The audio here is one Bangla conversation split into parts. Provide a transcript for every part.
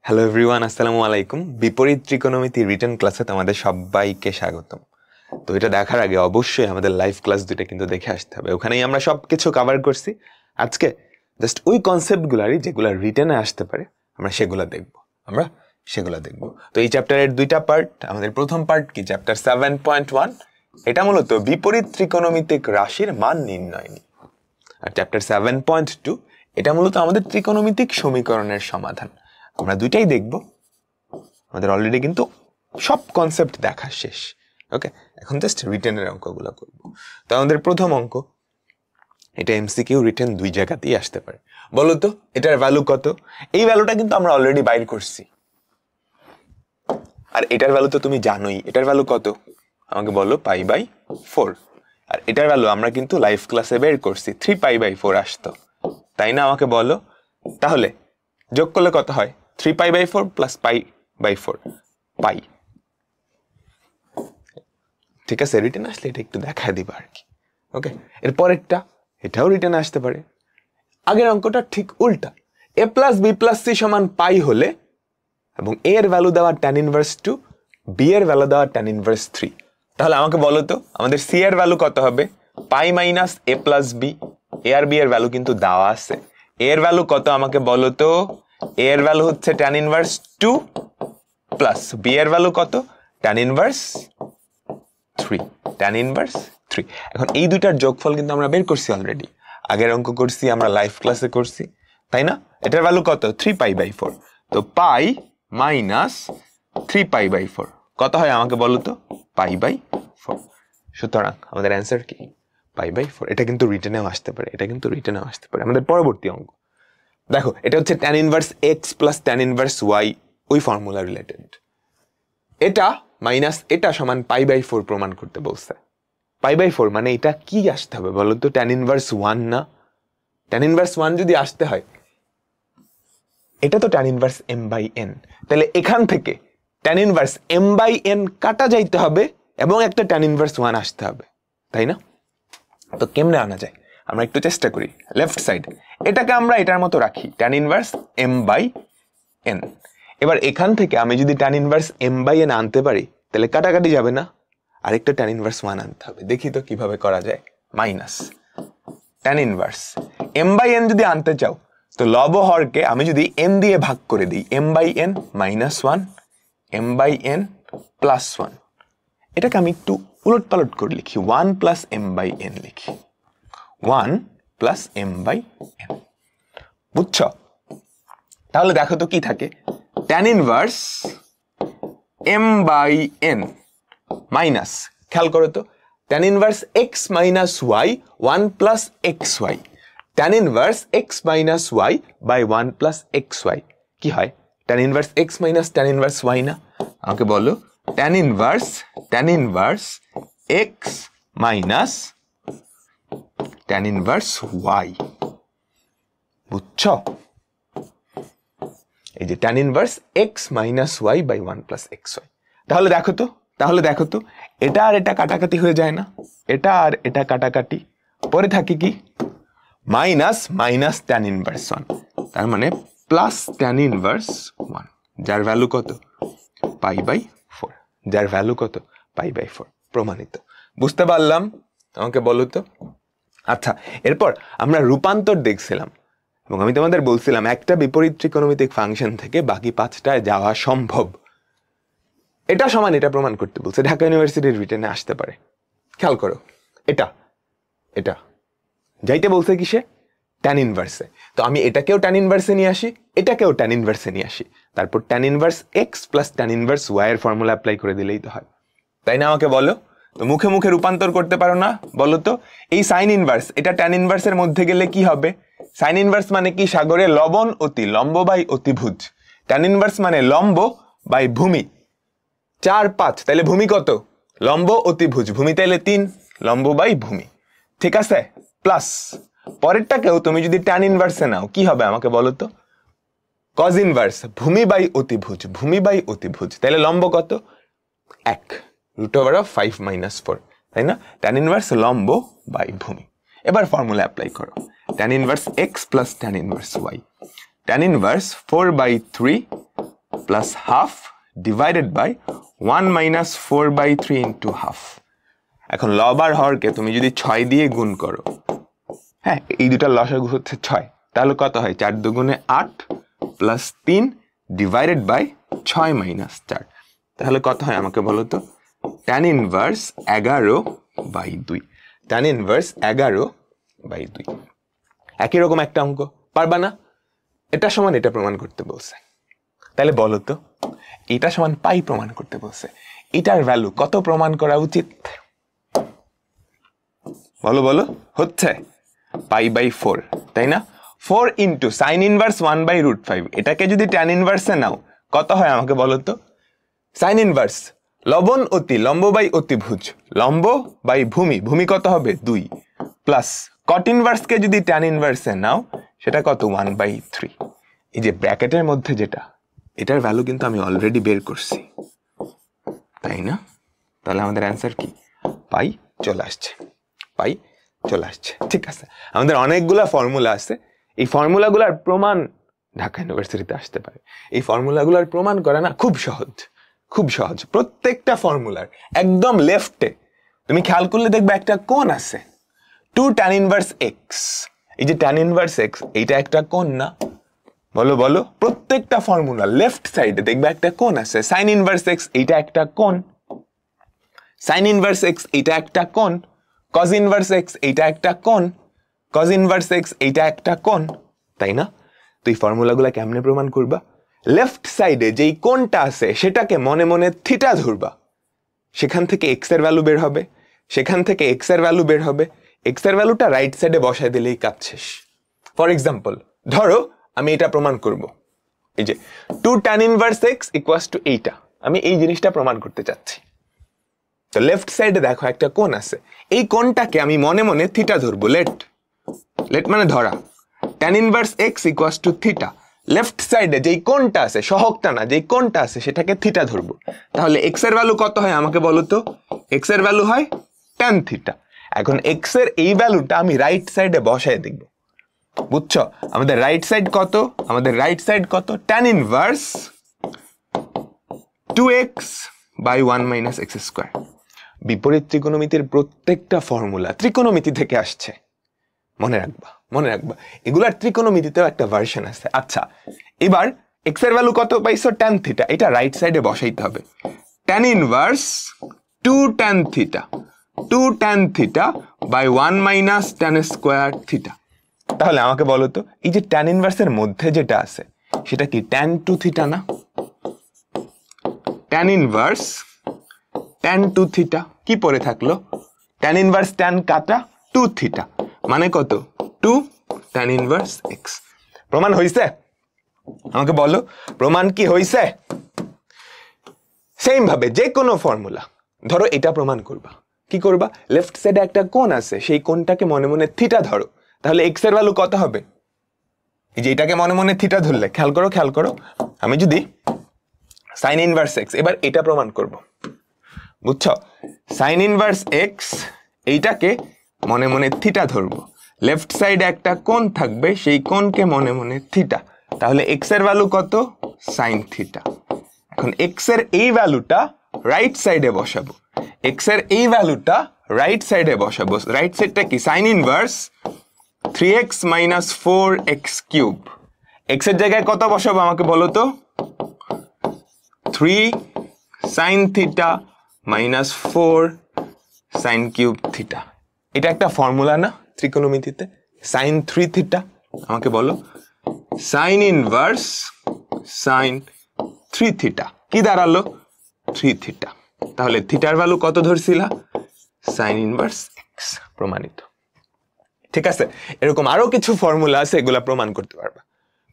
হ্যালো এভরিওয়ান, আসসালামু আলাইকুম। বিপরীত ত্রিকোণমিতি রিটেন ক্লাসে তোমাদের সবাইকে স্বাগতম। তো এটা দেখার আগে অবশ্যই আমাদের লাইভ ক্লাস দুটো কিন্তু দেখে আসতে হবে। ওখানেই আমরা সব কিছু কভার করছি। আজকে জাস্ট ওই কনসেপ্টগুলারই যেগুলো রিটেনে আসতে পারে আমরা সেগুলো দেখব। তো এই চ্যাপ্টারের দুইটা পার্ট। আমাদের প্রথম পার্ট কি, চ্যাপ্টার 7.1, এটা মূলত বিপরীত ত্রিকোণমিতিক রাশির মান নির্ণয় নিয়ে। আর চ্যাপ্টার 7.2 এটা মূলত আমাদের ত্রিকোণমিতিক সমীকরণের সমাধান। আমরা দুইটাই দেখব। আমাদের অলরেডি কিন্তু সব কনসেপ্ট দেখা শেষ। ওকে, এখন জাস্ট রিটেনের অঙ্কগুলো করব। তো আমাদের প্রথম অঙ্ক, এটা এমসিকিউ রিটেন দুই জায়গাতেই আসতে পারে। বলো তো এটার ভ্যালু কত? এই ভ্যালুটা কিন্তু আমরা অলরেডি বাইর করছি, আর এটার ভ্যালু তো তুমি জানোই। এটার ভ্যালু কত আমাকে বলো? π/4। আর এটার ভ্যালু আমরা কিন্তু লাইভ ক্লাসে বের করছি, 3π/4 আসতো, তাই না? আমাকে বলো তাহলে যোগ করলে কত হয়? 3π/4 প্লাস π/4 পাই। ঠিক আছে, রিটেন আসলে এটা একটু দেখা দিবা আর কি। ওকে, এরপরেরটা এটাও রিটেন আসতে পারে। আগের অঙ্কটা ঠিক উল্টা। a plus B plus C সমান পাই হলে এবং a এর ভ্যালু দেওয়া tan ইনভার্স 2, b এর ভ্যালু দেওয়া tan ইনভার্স 3, তাহলে আমাকে বলো তো আমাদের c এর ভ্যালু কত হবে? Pi minus a plus b. a আর b এর ভ্যালু কিন্তু দেওয়া আছে। a এর ভ্যালু কত আমাকে বলো তো? a এর ভ্যালু হচ্ছে tan ইনভার্স 2 প্লাস b এর ভ্যালু কত? tan inverse 3। tan inverse 3। এখন এই দুইটার যোগফল কিন্তু আমরা বের করছি অলরেডি। আগের অঙ্ক করছি, আমরা লাইভ ক্লাসে করছি, তাই না? এটার ভ্যালু কত? 3π/4। তো পাই মাইনাস 3π/4 কত হয় আমাকে বলো তো? π/4। সুতরাং আমাদের অ্যান্সার কি? π/4। এটা কিন্তু রিটেনেও আসতে পারে, আমাদের পরবর্তী অঙ্ক দেখো, এটা হচ্ছে tan inverse x plus tan inverse y, ওই ফর্মুলা রিলেটেড। এটা মাইনাস এটা সমান π/4 প্রমাণ করতে বলছে। π/4 মানে এটা কি আসতে হবে বলো তো? tan ইনভার্স 1 না? tan ইনভার্স 1 যদি আসতে হয়, এটা তো tan ইনভার্স m/n, তাহলে এখান থেকে tan ইনভার্স m/n কাটা যাইতে হবে এবং একটা tan ইনভার্স 1 আসতে হবে, তাই না? তো কেমনে আনা যায় আমরা একটু চেষ্টা করি। লেফট সাইড এটাকে আমরা এটার মতো রাখি, tan ইনভার্স m/n। এবার এখান থেকে আমি যদি tan ইনভার্স m/n আনতে পারি, তাহলে কাটাকাটি যাবে না, আরেকটা tan ইনভার্স 1 আনতে হবে। দেখি তো কিভাবে করা যায়। মাইনাস tan ইনভার্স m/n যদি আনতে চাও, তো লব হরকে আমি যদি n দিয়ে ভাগ করে দিই, m/n মাইনাস 1, m/n প্লাস 1, এটাকে আমি একটু উলট পালট করে লিখি, 1 প্লাস m/n লিখি, 1 প্লাস m/n। বুঝছ? তাহলে দেখো তো কি থাকে, tan ইনভার্স m/n মাইনাস, খেয়াল করো তো, tan inverse x minus y 1 plus xy, tan inverse x minus y by 1 plus xy কি হয়? tan inverse x minus tan inverse y না? আমাকে বলো tan inverse x minus tan inverse y। বুঝছ? এই যে tan inverse x minus y by 1 plus xy। তাহলে দেখো তো এটা আর এটা কাটাকাটি হয়ে যায় না? এটা আর এটা কাটাকাটি, পরে থাকে কি? মাইনাস মাইনাস tan ইনভার্স 1, তার মানে প্লাস tan ইনভার্স 1, যার ভ্যালু কত? π/4। যার ভ্যালু কত? π/4। প্রমাণিত। বুঝতে পারলাম? আমাকে বলো তো। আচ্ছা, এরপর আমরা রূপান্তর দেখছিলাম এবং আমি তোমাদের বলছিলাম একটা বিপরীত ত্রিকোণমিতিক ফাংশন থেকে বাকি 5টায় যাওয়া সম্ভব। এটা সমান এটা প্রমাণ করতে বলছে, ঢাকা ইউনিভার্সিটির রিটেনে আসতে পারে। খেয়াল করো, এটা যাইতে বলছে কিসে? tan ইনভার্সে। তো আমি এটাকেও tan ইনভার্সে নিয়ে আসি, এটাকেও tan ইনভার্সে নিয়ে আসি, তারপর tan inverse x plus tan inverse y এর ফর্মুলা অ্যাপ্লাই করে দিলেই তো হয়, তাই না? আমাকে বলো তো, মুখে মুখে রূপান্তর করতে পারো না? বলো তো, এই সাইন ইনভার্স এটা tan ইনভার্সের মধ্যে গেলে কি হবে? সাইন ইনভার্স মানে কি? সাগরে লবণ অতি, লম্ব বাই অতিভুজ। tan ইনভার্স মানে লম্ব বাই ভূমি, 4 5, তাহলে ভূমি কত? লম্ব অতিভুজ, ভূমি তাইলে 3, লম্ব বাই ভূমি। ঠিক আছে? প্লাস পরেরটাকেও তুমি যদি tan ইনভার্সে নাও, কি হবে আমাকে বলো তো? cos ইনভার্স, ভূমি বাই অতিভুজ, তাহলে লম্ব কত? 1 √5 - 4, তাই না? tan ইনভার্স লম্ব বাই ভূমি। এবার ফর্মুলা অ্যাপ্লাই করো, tan inverse x plus tan inverse y, tan inverse 4/3 plus half divided by 1 minus 4/3 into half. এখন লব আর হরকে তুমি যদি 6 দিয়ে গুণ করো, হ্যাঁ এই দুটার লসাগু হচ্ছে 6, তাহলে কত হয় 4 দুগুণে 8 প্লাস 3 ডিভাইডেড বাই 6 মাইনাস 4, তাহলে কত হয় আমাকে বলো তো? tan inverse 11/2, tan inverse 11/2। একই রকম একটা অঙ্ক পারবা না? এটা সমান এটা প্রমাণ করতে বলছে, তাহলে বলো তো এটা সমান পাই প্রমাণ করতে বলছে, এটার ভ্যালু কত প্রমাণ করা উচিত? বলো বলো, হচ্ছে π/4, তাই না? 4 ইন্টু সাইন ইনভার্স 1/√5, এটাকে যদি ট্যান ইনভার্সে নাও কত হয় আমাকে বলো তো? সাইন ইনভার্স লবণ অতি লম্ব বাই অতিভুজ, লম্ব বাই ভূমি, ভূমি কত হবে 2, প্লাস কট ইনভার্সকে যদি ট্যান ইনভার্সে নাও সেটা কত 1/3। এই যে ব্র্যাকেটের মধ্যে যেটা, এটার ভ্যালু কিন্তু আমি অলরেডি বের করছি, তাই না? তাহলে আমাদের অ্যান্সার কি? পাই চলে আসছে, পাই চলে আসছে। ঠিক আছে, আমাদের অনেকগুলা ফর্মুলা আছে, এই ফর্মুলাগুলার প্রমাণ ঢাকা ইউনিভার্সিটিতে আসতে পারে। এই ফর্মুলাগুলার প্রমাণ করা না খুব সহজ, খুব সহজ। প্রত্যেকটা ফর্মুলার একদম লেফটে তুমি খেয়াল করলে দেখবে একটা কোণ আছে, 2 tan ইনভার্স x। এই যে tan ইনভার্স x, এইটা একটা কোণ না? বলো বলো, প্রত্যেকটা ফর্মুলা লেফট সাইডে দেখবে একটা কোণ আছে। sin ইনভার্স x এইটা একটা কোণ, sin ইনভার্স x এইটা একটা কোণ, cos ইনভার্স x এইটা একটা কোণ, cos ইনভার্স x এইটা একটা কোণ, তাই না? তো এই ফর্মুলাগুলা কেমনে প্রমাণ করবা? লেফট সাইডে যেই কোণটা আছে সেটাকে মনে মনে থিটা ধরবা, সেখান থেকে x এর ভ্যালু বের হবে, সেখান থেকে x এর ভ্যালু বের হবে, x এর ভ্যালুটা রাইট সাইডে বসায় দিলেই কাজ শেষ। ফর এক্সাম্পল ধরো আমি এটা প্রমাণ করব, এই যে 2 tan inverse x equals two এইটা, আমি এই জিনিসটা প্রমাণ করতে চাচ্ছি। তো লেফট সাইডে দেখো একটা কোণ আছে, এই কোণটাকে আমি মনে মনে থিটা ধরবো, লেট মানে ধরা, tan inverse x equals to theta. Left সাইডে যেই কোণটা আছে, সহগটা না, যেই কোণটা আছে সেটাকে থিটা ধরবো, তাহলে x এর ভ্যালু কত হয় আমাকে বলো তো? x এর ভ্যালু হয় tan থিটা। এখন x এর এই ভ্যালুটা আমি রাইট সাইডে বসায় দেখব, বুঝছো? আমাদের রাইট সাইড কত? আমাদের রাইট সাইড কত? tan inverse 2x by 1 minus x square. বিপরীত ত্রিকোণমিতির প্রত্যেকটা ফর্মুলা ত্রিকোণমিতি থেকে আসছে, মনে রাখবা, মনে রাখবা। এগুলার ত্রিকোণমিতিতেও একটা ভার্সন আছে। আচ্ছা, এবার x এর ভ্যালু কত পাইছো? tan থিটা, এটা রাইট সাইডে বসাইতে হবে। tan inverse 2 tan theta, 2 tan theta by 1 minus tan square theta. তাহলে আমাকে বলো তো, এই যে tan ইনভার্সের মধ্যে যেটা আছে সেটা কি tan 2 থিটা না? tan ইনভার্স tan 2 থিটা, কি পড়ে থাকলো? tan ইনভার্স tan কাটা 2 থিটা, মানে কত? 2 tan ইনভার্স x। প্রমাণ হইছে? আমাকে বলো, প্রমাণ কি হইছে? সেম ভাবে যে কোনো ফর্মুলা ধরো এটা প্রমাণ করবা, কি করবা? লেফট সাইডে একটা কোণ আছে, সেই কোণটাকে মনে মনে থিটা ধরো, তাহলে x এর ভ্যালু কত হবে? এই যে এটাকে মনে মনে থিটা ধরলে, খেয়াল করো খেয়াল করো, আমি যদি সাইন ইনভার্স x, এবার এটা প্রমাণ করব, বুঝছো? সাইন ইনভার্স x এইটাকে মনে মনে থিটা ধরবো, লেফট সাইডে একটা কোণ থাকবে, সেই কোণকে মনে মনে থিটা, তাহলে x এর ভ্যালু কত? Sine theta. এখন x এর এই ভ্যালুটা রাইট সাইডে বসাবো, x এর এই ভ্যালুটা রাইট সাইডে বসাবো। রাইট সাইডটা কি? Sign inverse 3x minus 4x cube. x এর জায়গায় কত বসাবো আমাকে বলো তো? 3 sine theta minus 4 sine cube theta. এটা একটা ফর্মুলা না ত্রিকোণমিতিতে? সাইন 3 থিটা, আমাকে বলো সাইন ইনভার্স সাইন 3 থিটা কি দাঁড়ালো? 3 থিটা। তাহলে থিটার ভ্যালু কত ধরছিলা? সাইন ইনভার্স x, প্রমাণিত। ঠিক আছে, এরকম আরো কিছু ফর্মুলা আছে, এগুলা প্রমাণ করতে পারবা।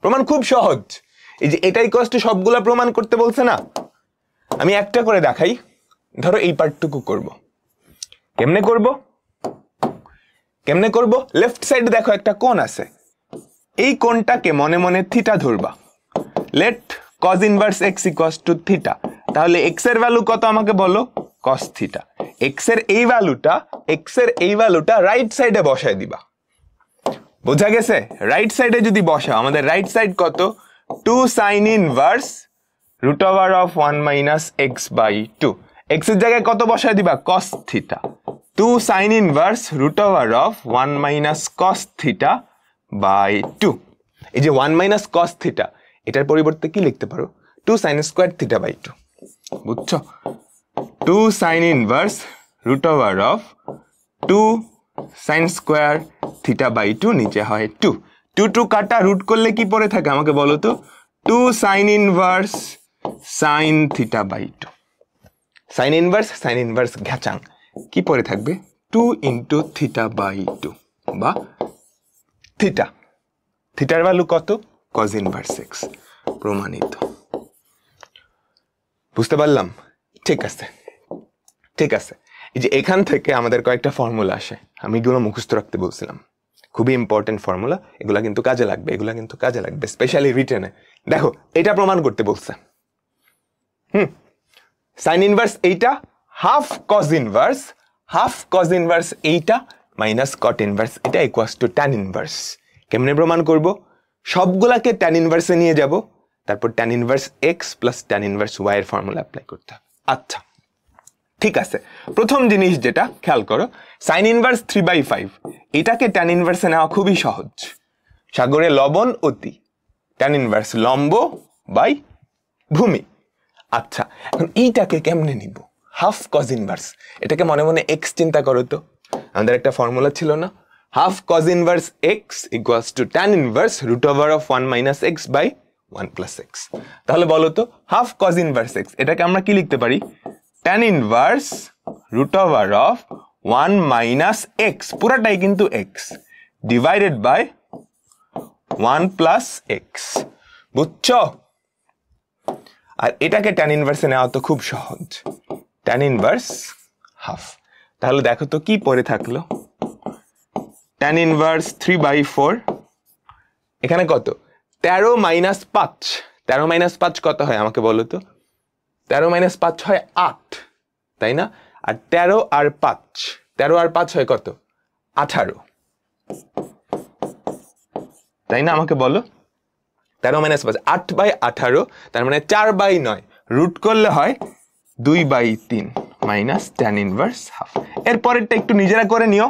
প্রমাণ খুব সহজ, এই যে এটাই কষ্ট সবগুলা প্রমাণ করতে বলছে না, আমি একটা করে দেখাই। ধরো এই পার্টটুকু করব, কেমনে করব? কেমনে করব? লেফট সাইডে দেখো একটা কোণ আছে, এই কোণটাকে মনে মনে থিটা ধরবা, let cos inverse x equals to theta. তাহলে x এর ভ্যালু কত আমাকে বলো? cos theta. x এর এই ভ্যালুটা রাইট সাইডে বসায় দিবা, বোঝা গেছে? রাইট সাইডে যদি বসাও, আমাদের রাইট সাইড কত? 2 sin inverse root over of 1 minus x by 2 x এর জায়গায় কত বসায় দিবা cos theta 2 sin inverse root over of 1 minus cos theta by 2 এই যে 1 minus cos theta এটার পরিবর্তে কি লিখতে পারো 2 sin square theta by 2 বুঝছো 2 sin inverse root over of 2 sin square theta by 2 নিচে হয় 2 2 কাটা রুট করলে কি পড়ে থাকে আমাকে বলো তো 2 sin inverse sin theta by 2 sin inverse ঘাচাং কি পড়ে থাকবে 2 into theta by 2 বা theta থিটার ভ্যালু কত cos inverse x প্রমাণিত বুঝতে পারলাম ঠিক আছে এই যে এখান থেকে আমাদের কয়েকটা ফর্মুলা আসে আমি এগুলো মুখস্থ রাখতে বলছিলাম খুবই ইম্পর্টেন্ট ফর্মুলা এগুলা কিন্তু কাজে লাগবে স্পেশালি রিটেনে দেখো এটা প্রমাণ করতে বলছে sin inverse এইটা half cos inverse এইটা minus cot inverse এটা equals to tan inverse কেমনে প্রমাণ করব সবগুলাকে tan inverse এ নিয়ে যাব তারপর tan inverse x plus tan inverse y এর ফর্মুলা অ্যাপ্লাই করতে হবে আচ্ছা ঠিক আছে প্রথম জিনিস যেটা খেয়াল করো sin inverse 3/5 এটাকে tan inverse এ নেওয়া খুবই সহজ সাগরে লবণ অতি tan inverse লম্ব বাই ভূমি আচ্ছা এখন এইটাকে কেমনে নিব হাফ cos inverse এটাকে মনে মনে x চিন্তা করো তো আমাদের একটা ফর্মুলা ছিল না half cos inverse x equals to tan inverse root over of 1 minus x by 1 plus x তাহলে বলো তো half cos inverse x এটাকে আমরা কি লিখতে পারি tan inverse root over of 1 minus x পুরাটাই কিন্তু x divided by 1 plus x বুঝছো আর এটাকে tan inverse এ নেওয়া তো খুব সহজ tan inverse half তাহলে দেখো তো কি পড়ে থাকলো tan inverse 3/4 এখানে কত 13 minus 5 কত হয় আমাকে বলো তো 13 minus 5 হয় 8 তাই না আর 13 আর 5 হয় কত 18 তাই না আমাকে বলো 13 minus 5 8/18 তার মানে 4/9 রুট করলে হয় 2/3 minus tan inverse half এর পরেরটা একটু নিজেরা করে নিও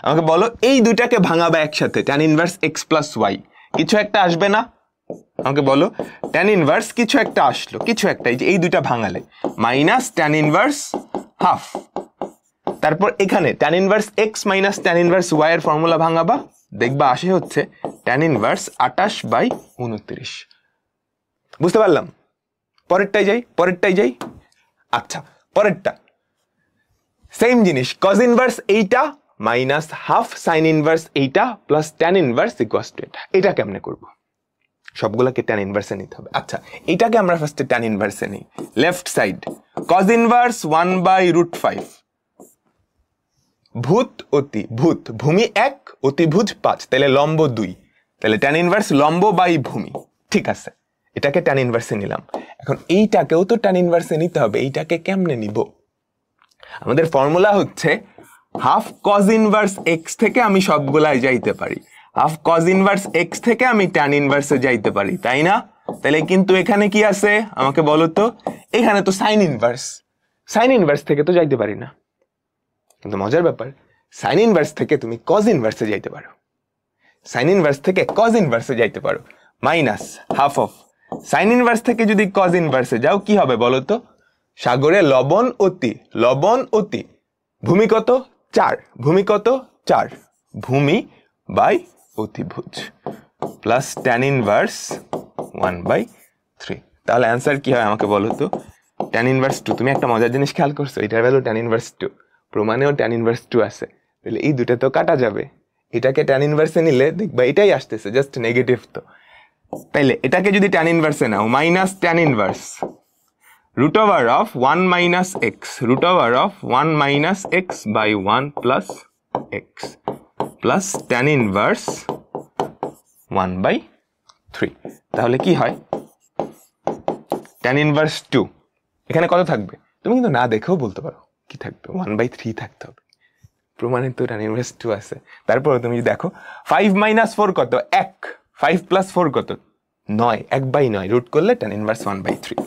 আমাকে বলো এই দুইটাকে ভাঙাবা একসাথে tan inverse x plus y কিছু একটা আসবে না আমাকে বলো tan inverse কিছু একটা আসলো কিছু একটা এই দুইটা ভাঙালে minus tan inverse half তারপর এখানে tan inverse x minus tan inverse y এর ফর্মুলা ভাঙাবা দেখবা আসে হচ্ছে tan inverse 28/29 বুঝতে পারলাম পরেরটাই যাই আচ্ছা পরেরটা সেম জিনিস cos inverse এইটা minus half sin inverse এইটা plus tan inverse equals to এটা কেমনে করব সবগুলোকে tan inverse এ নিতে হবে আচ্ছা এটাকে আমরা ফার্স্টে tan inverse এ নেই লেফট সাইড cos inverse 1/√5 ভূত ভূমি 1 অতিভুজ 5 তাহলে লম্ব 2 তাহলে tan inverse লম্ব বাই ভূমি ঠিক আছে এটাকে tan inverse এ নিলাম এখন এইটাকেও তো tan inverse এ নিতে হবে এইটাকে কেমনে নিব আমাদের ফর্মুলা হচ্ছে half cos inverse x থেকে আমি সবগুলাই যাইতে পারি half cos inverse x থেকে আমি tan inverse এ যাইতে পারি তাই না তাহলে কিন্তু এখানে কি আছে আমাকে বলো তো এখানে তো sin inverse থেকে তো যাইতে পারি না কিন্তু মজার ব্যাপার sin inverse থেকে তুমি cos inverse এ যাইতে পারো sin inverse থেকে cos inverse এ যাইতে পারো minus half of sin inverse থেকে যদি cos inverse এ যাও কি হবে বলো তো সাগরে লবণ অতি ভূমি কত 4 ভূমি বাই অতিভুজ প্লাস tan inverse 1/3 তাহলে অ্যান্সার কি হয় আমাকে বলো তো tan inverse 2 তুমি একটা মজার জিনিস খেয়াল করছো এটার value tan inverse 2 প্রমাণেও tan inverse 2 আছে তাহলে এই দুটো তো কাটা যাবে এটাকে tan inverse এ নিলে দেখবা এটাই আসতেছে জাস্ট নেগেটিভ তো তাইলে এটাকে যদি tan inverse A now minus tan inverse root over of 1 minus x root over of 1 minus x by 1 plus x plus tan inverse 1/3 তাহলে কি হয় tan inverse 2 এখানে কত থাকবে তুমি কিন্তু না দেখেও বলতে পারো কি থাকবে 1/3 থাকতে হবে প্রমাণে তো tan inverse 2 আছে তারপর তুমি দেখো 5 minus 4 কত 1 5 plus 4 কত 9 1/9 রুট করলে tan inverse 1/3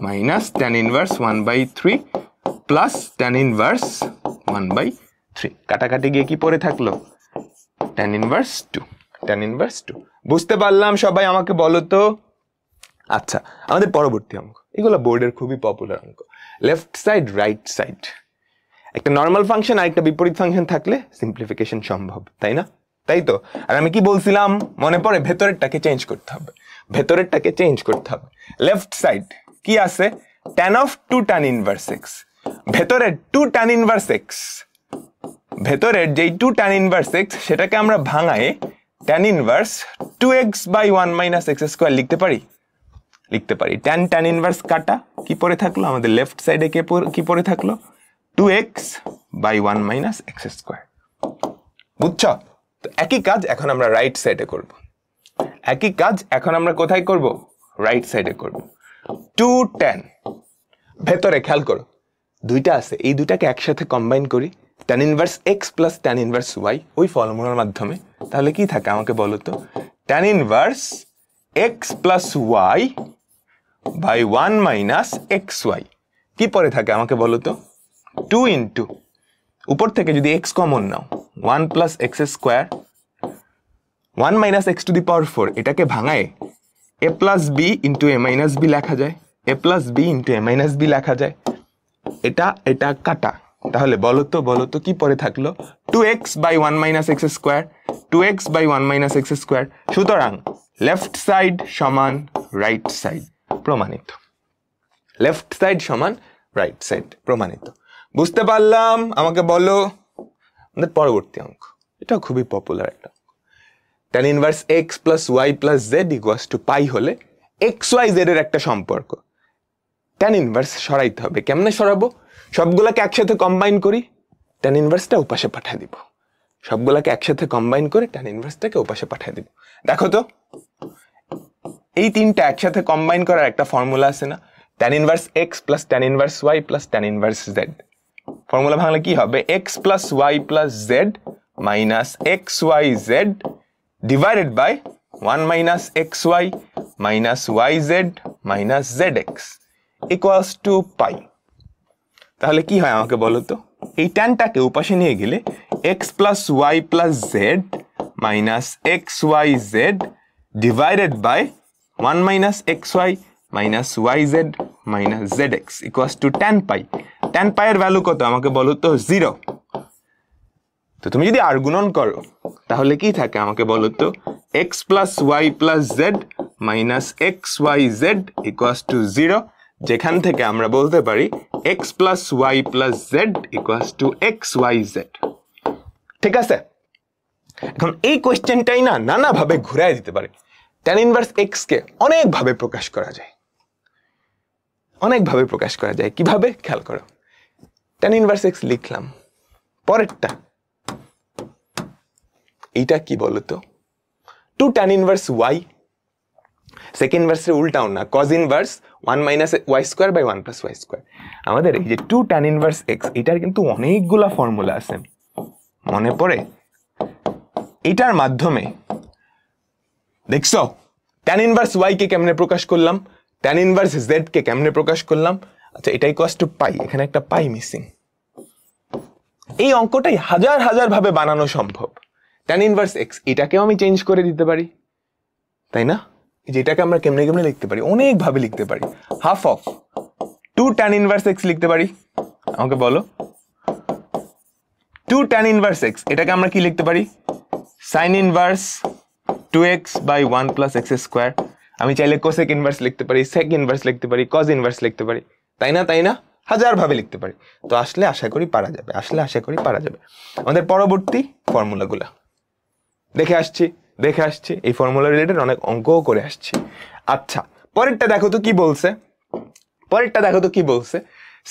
minus tan inverse 1/3 plus tan inverse 1/3। কাটাকাটি গিয়ে কি পড়ে থাকলো? tan inverse 2। tan ইনভার্স 2 বুঝতে পারলাম সবাই? আমাকে বলো তো। আচ্ছা, আমাদের পরবর্তী অঙ্ক, এগুলো বোর্ডের খুবই পপুলার অঙ্ক। লেফট সাইড রাইট সাইড, একটা নর্মাল ফাংশন আর একটা বিপরীত ফাংশন থাকলে সিম্পলিফিকেশন সম্ভব, তাই না? তাই তো। আর আমি কি বলছিলাম মনে পড়ে? ভেতরেরটাকে চেঞ্জ করতে হবে, ভেতরেরটাকে চেঞ্জ করতে হবে। লেফট সাইড কি আছে? tan of 2 tan inverse x। ভেতরের 2 tan ইনভার্স x, ভেতরের যেই 2 tan ইনভার্স x সেটাকে আমরা ভাঙায়ে tan ইনভার্স 2x/1 - x² লিখতে পারি, লিখতে পারি। tan ইনভার্স কাটা কি পড়ে থাকলো? আমাদের লেফট সাইডে কি পড়ে থাকলো? 2x/1 - x²। বুঝছো? তো একই কাজ এখন আমরা রাইট সাইডে করব। একই কাজ এখন আমরা কোথায় করব? রাইট সাইডে করব। 2 tan, ভেতরে খেয়াল করো দুইটা আছে, এই দুইটাকে একসাথে কম্বাইন করি, tan inverse x plus tan inverse y, ওই ফর্মুলার মাধ্যমে। তাহলে কি থাকে আমাকে বলো তো? tan inverse x plus y by 1 minus xy কি পরে থাকে আমাকে বলো তো? 2 ইন্টু, উপর থেকে যদি x কমন নাও 1 plus x square 1 minus x to the power 4, এটাকে ভাঙায় a plus b into a minus b লেখা যায়, a plus b into a minus b লেখা যায়। এটা কাটা, তাহলে বলো তো কি পরে থাকলো? 2x/1 - x², 2x/1 - x²। সুতরাং লেফট সাইড সমান রাইট সাইড, প্রমাণিত। লেফট সাইড সমান রাইট সাইড, প্রমাণিত। বুঝতে পারলাম? আমাকে বলো। আমাদের পরবর্তী অঙ্ক, এটা খুবই পপুলার একটা অঙ্ক। tan inverse x plus y plus z equals to pi হলে xyz এর একটা সম্পর্ক। tan ইনভার্স সরাইতে হবে। কেমনে সরাবো? সবগুলাকে একসাথে কম্বাইন করি, tan ইনভার্সটা ওপাশে পাঠিয়ে দিব। সবগুলাকে একসাথে কম্বাইন করে tan ইনভার্সটাকে ওপাশে পাঠিয়ে দিব। দেখো তো, এই তিনটা একসাথে কম্বাইন করার একটা ফর্মুলা আছে না? tan inverse x plus tan inverse y plus tan inverse z। Formula ভাঙলে কি হবে? x plus y plus z minus xyz divided by 1 minus xy minus yz minus zx equals to pi. তাহলে কি হয় আমাকে বলো তো? এই ট্যানটাকে উপাশে নিয়ে গেলে x plus y plus z minus xyz divided by 1 minus xy minus yz minus zx equals to tan pi. tan পাইয়ের ভ্যালু কত আমাকে বলো তো? 0। তো তুমি যদি আর গুণন করো তাহলে কি থাকে আমাকে বলো তো? x plus y plus z minus xyz equals to 0, যেখান থেকে আমরা বলতে পারি x plus y plus z equals two xyz। ঠিক আছে? এখন এই কোয়েশ্চেনটাই না নানাভাবে ঘুরাই দিতে পারে। tan ইনভার্স x কে অনেকভাবে প্রকাশ করা যায়, অনেকভাবে প্রকাশ করা যায়। কিভাবে? খেয়াল করো। tan ইনভার্স x লিখলাম, পরেরটা এইটা কি বলতো? 2 tan ইনভার্স y, সেকেন্ড ভার্সের উল্টাও না, cos inverse 1 minus y² by 1 plus y²। আমাদের এই যে 2 tan ইনভার্স x, এটার কিন্তু অনেকগুলা ফর্মুলা আছে, মনে পড়ে? এটার মাধ্যমে দেখছো tan ইনভার্স y কে কেমনে প্রকাশ করলাম, tan ইনভার্স z কে কেমনে প্রকাশ করলাম। আচ্ছা, এটা ইকুয়ালস টু পাই, এখানে একটা পাই মিসিং। এই অঙ্কটাই হাজার হাজার ভাবে বানানো সম্ভব। tan ইনভার্স x এটাকেও আমি চেঞ্জ করে দিতে পারি, তাই না? যেটাকে আমরা কেমনে কেমনে লিখতে পারি, অনেক ভাবে লিখতে পারি। Half of 2 tan inverse x লিখতে পারি। আমাকে বলো, 2 tan ইনভার্স x এটাকে আমরা কি লিখতে পারি? sin inverse 2x by 1 plus x²। আমি চাইলে কোসেক ইনভার্স লিখতে পারি, সেক ইনভার্স লিখতে পারি, কজ ইনভার্স লিখতে পারি, তাই না? তাই না? হাজার ভাবে লিখতে পারি। তো আসলে আশা করি পারা যাবে, আমাদের পরবর্তী ফর্মুলাগুলা দেখে আসছি। এই ফর্মুলা রিলেটেড অনেক অঙ্কও করে আসছি। আচ্ছা, পরেরটা দেখো তো কি বলছে?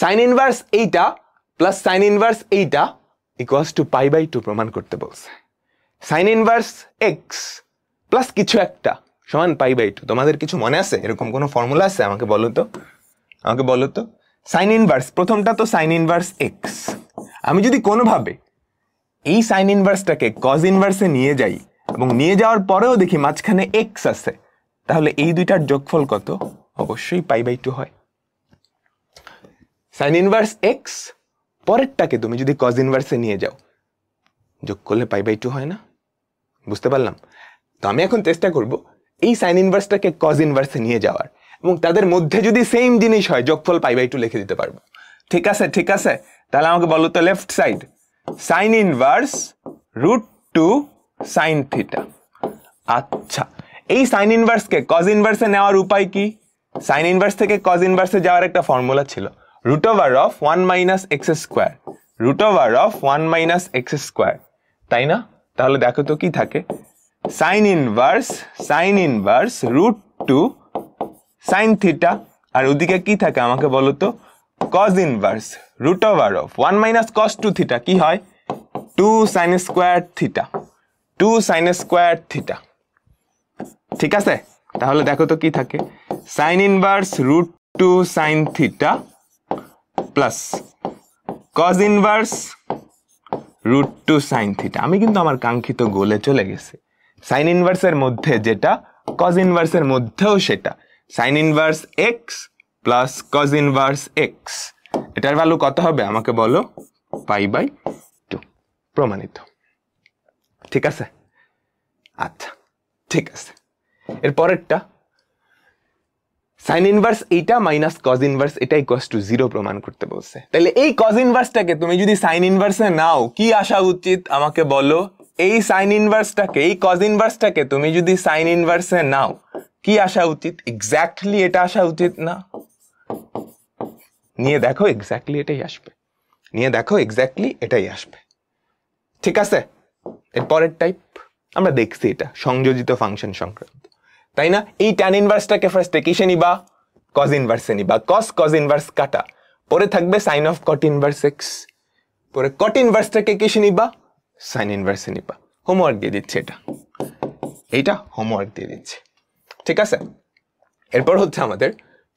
সাইন ইনভার্স এইটা প্লাস সাইন ইনভার্স এইটা ইকুয়ালস টু π/2 প্রমাণ করতে বলছে। সাইন ইনভার্স এক্স প্লাস কিছু একটা সমান π/2। তোমাদের কিছু মনে আছে এরকম কোনো ফর্মুলা আছে? আমাকে বলো তো। সাইন ইনভার্স, প্রথমটা তো সাইন ইনভার্স এক্স। আমি যদি কোনোভাবে এই সাইন ইনভার্সটাকে কজ ইনভার্সে নিয়ে যাই এবং নিয়ে যাওয়ার পরেও দেখি মাঝখানে এক্স আছে, তাহলে এই দুইটার যোগফল কত? অবশ্যই π/2 হয়। সাইন ইনভার্স এক্স, পরেরটাকে তুমি যদি কজ ইনভার্সে নিয়ে যাও, যোগ করলে π/2 হয় না? বুঝতে পারলাম? তো আমি এখন চেষ্টা করব এই সাইন ইনভার্সটাকে কজ ইনভার্সে নিয়ে যাওয়ার, এবং তাদের মধ্যে যদি সেম জিনিস হয় যোগফল π/2 লিখে দিতে পারবো। ঠিক আছে, ঠিক আছে, তাহলে আমাকে বলো তো left side sign inverse √2 sine theta. আচ্ছা, এই সাইন ইনভার্সকে কজ ইনভার্সে নেওয়ার উপায় কি? সাইন ইনভার্স থেকে কজ ইনভার্সে যাওয়ার একটা ফর্মুলা ছিল, √1 - x², তাই না? তাহলে দেখো তো কি থাকে, সাইন ইনভার্স √2 সাইন থিটা, আর ওদিকে কি থাকে আমাকে বলো তো, কজ ইনভার্স √1 - cos 2 থিটা, কি হয় 2 sin স্কয়ার থিটা। ঠিক আছে, তাহলে দেখো তো কি থাকে, sign inverse √2 sine theta plus cos inverse √2 sine theta. আমি কিন্তু আমার কাঙ্ক্ষিত গোলে চলে গেছি। সাইন ইনভার্সের মধ্যে যেটা, কজ ইনভার্সের মধ্যেও সেটা, sign inverse x plus cos inverse x. এটার ভ্যালু কত হবে আমাকে বলো, π/2। প্রমাণিত। ঠিক আছে, আচ্ছা ঠিক আছে। এর পরেরটা, সাইন ইনভার্স এইটা মাইনাস কজ ইনভার্স এটা ইকুয়ালস টু 0 প্রমাণ করতে বলছে। তাহলে এই কজ ইনভার্সটাকে তুমি যদি সাইন ইনভার্সে নাও, কি আসা উচিত আমাকে বলো? এই সাইন ইনভার্সটাকে, এই কজ ইনভার্সটাকে তুমি যদি সাইন ইনভার্সে নাও, কি আসা উচিত? এক্স্যাক্টলি এটা আসা উচিত না? নিয়ে দেখো এক্স্যাক্টলি এটাই আসবে, নিয়ে দেখো এক্স্যাক্টলি এটাই আসবে। ঠিক আছে, এর পরের টাইপ আমরা দেখছি, এটা সংযোজিত ফাংশন সংক্রান্ত, তাই না? এই ট্যান ইনভার্সটাকে ফার্স্টে কিসে নিবা? কজ ইনভার্সে নিবা। কজ ইনভার্স কাটা, পরে থাকবে sine of cot inverse x, পরে কট ইনভার্সটাকে কিসে নিবা? সাইন ইনভার্সে নিবা। হোমওয়ার্ক দিয়ে দিচ্ছে এটা, এইটা হোমওয়ার্ক দিয়ে দিচ্ছে। ঠিক আছে, এরপর হচ্ছে আমাদের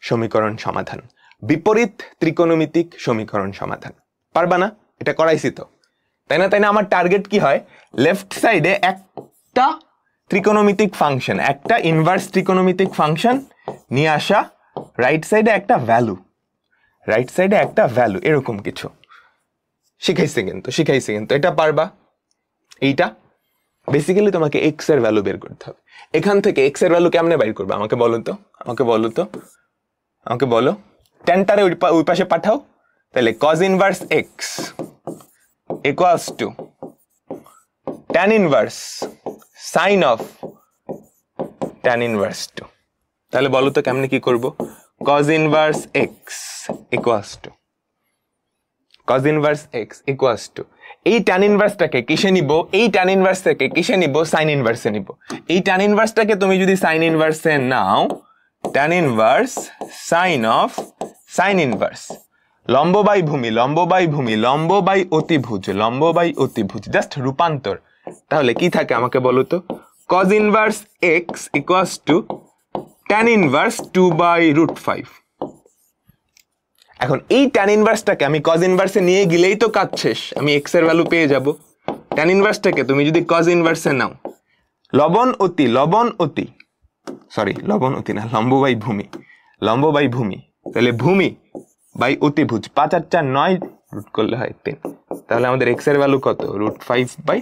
সমীকরণ সমাধান, বিপরীত ত্রিকোণমিতিক সমীকরণ সমাধান। পারবা না? এটা করাইছি তো, তাই না? তাই না? আমার টার্গেট কি হয়, লেফট সাইডে একটা ত্রিকোণমিতিক ফাংশন, একটা ইনভার্স ত্রিকোণমিতিক ফাংশন নিয়ে আসা, রাইট সাইডে একটা ভ্যালু, রাইট সাইডে একটা ভ্যালু, এরকম কিছু শিখাইছে কিন্তু এটা পারবা? এইটা বেসিক্যালি তোমাকে এক্স এর ভ্যালু বের করতে হবে। এখান থেকে এক্স এর ভ্যালু কেমনে বের করবে আমাকে বলো তো, আমাকে বলো। টেনটারে ওই পাশে পাঠাও, তাহলে cos inverse x equals to tan inverse sine of tan inverse 2। তাহলে বলো তো কেমনে কি করব? cos inverse x equals to cos inverse x equals to এই tan ইনভার্সটাকে কিসে নিব? এই tan ইনভার্স থেকে কিসে নিব? sin ইনভার্সে নিব। এই tan ইনভার্সটাকে তুমি যদি sin ইনভার্সে নাও, tan inverse sine of sin inverse, লম্ব বাই ভূমি, লম্ব বাই অতিভুজ, জাস্ট রূপান্তর। তাহলে কি থাকে আমাকে বলো তো, cos inverse x equals to tan inverse 2/√5। এখন এই tan ইনভার্সটাকে আমি cos ইনভার্সে নিয়ে গেলেই তো কাজ শেষ, আমি x এর ভ্যালু পেয়ে যাব। tan ইনভার্সটাকে তুমি যদি cos ইনভার্সে নাও, লম্ব বাই ভূমি, তাহলে ভূমি বাই অতিভুজ, 5 আর 4 9, রুট করলে হয় 3। তাহলে আমাদের x এর ভ্যালু কত? √5/3।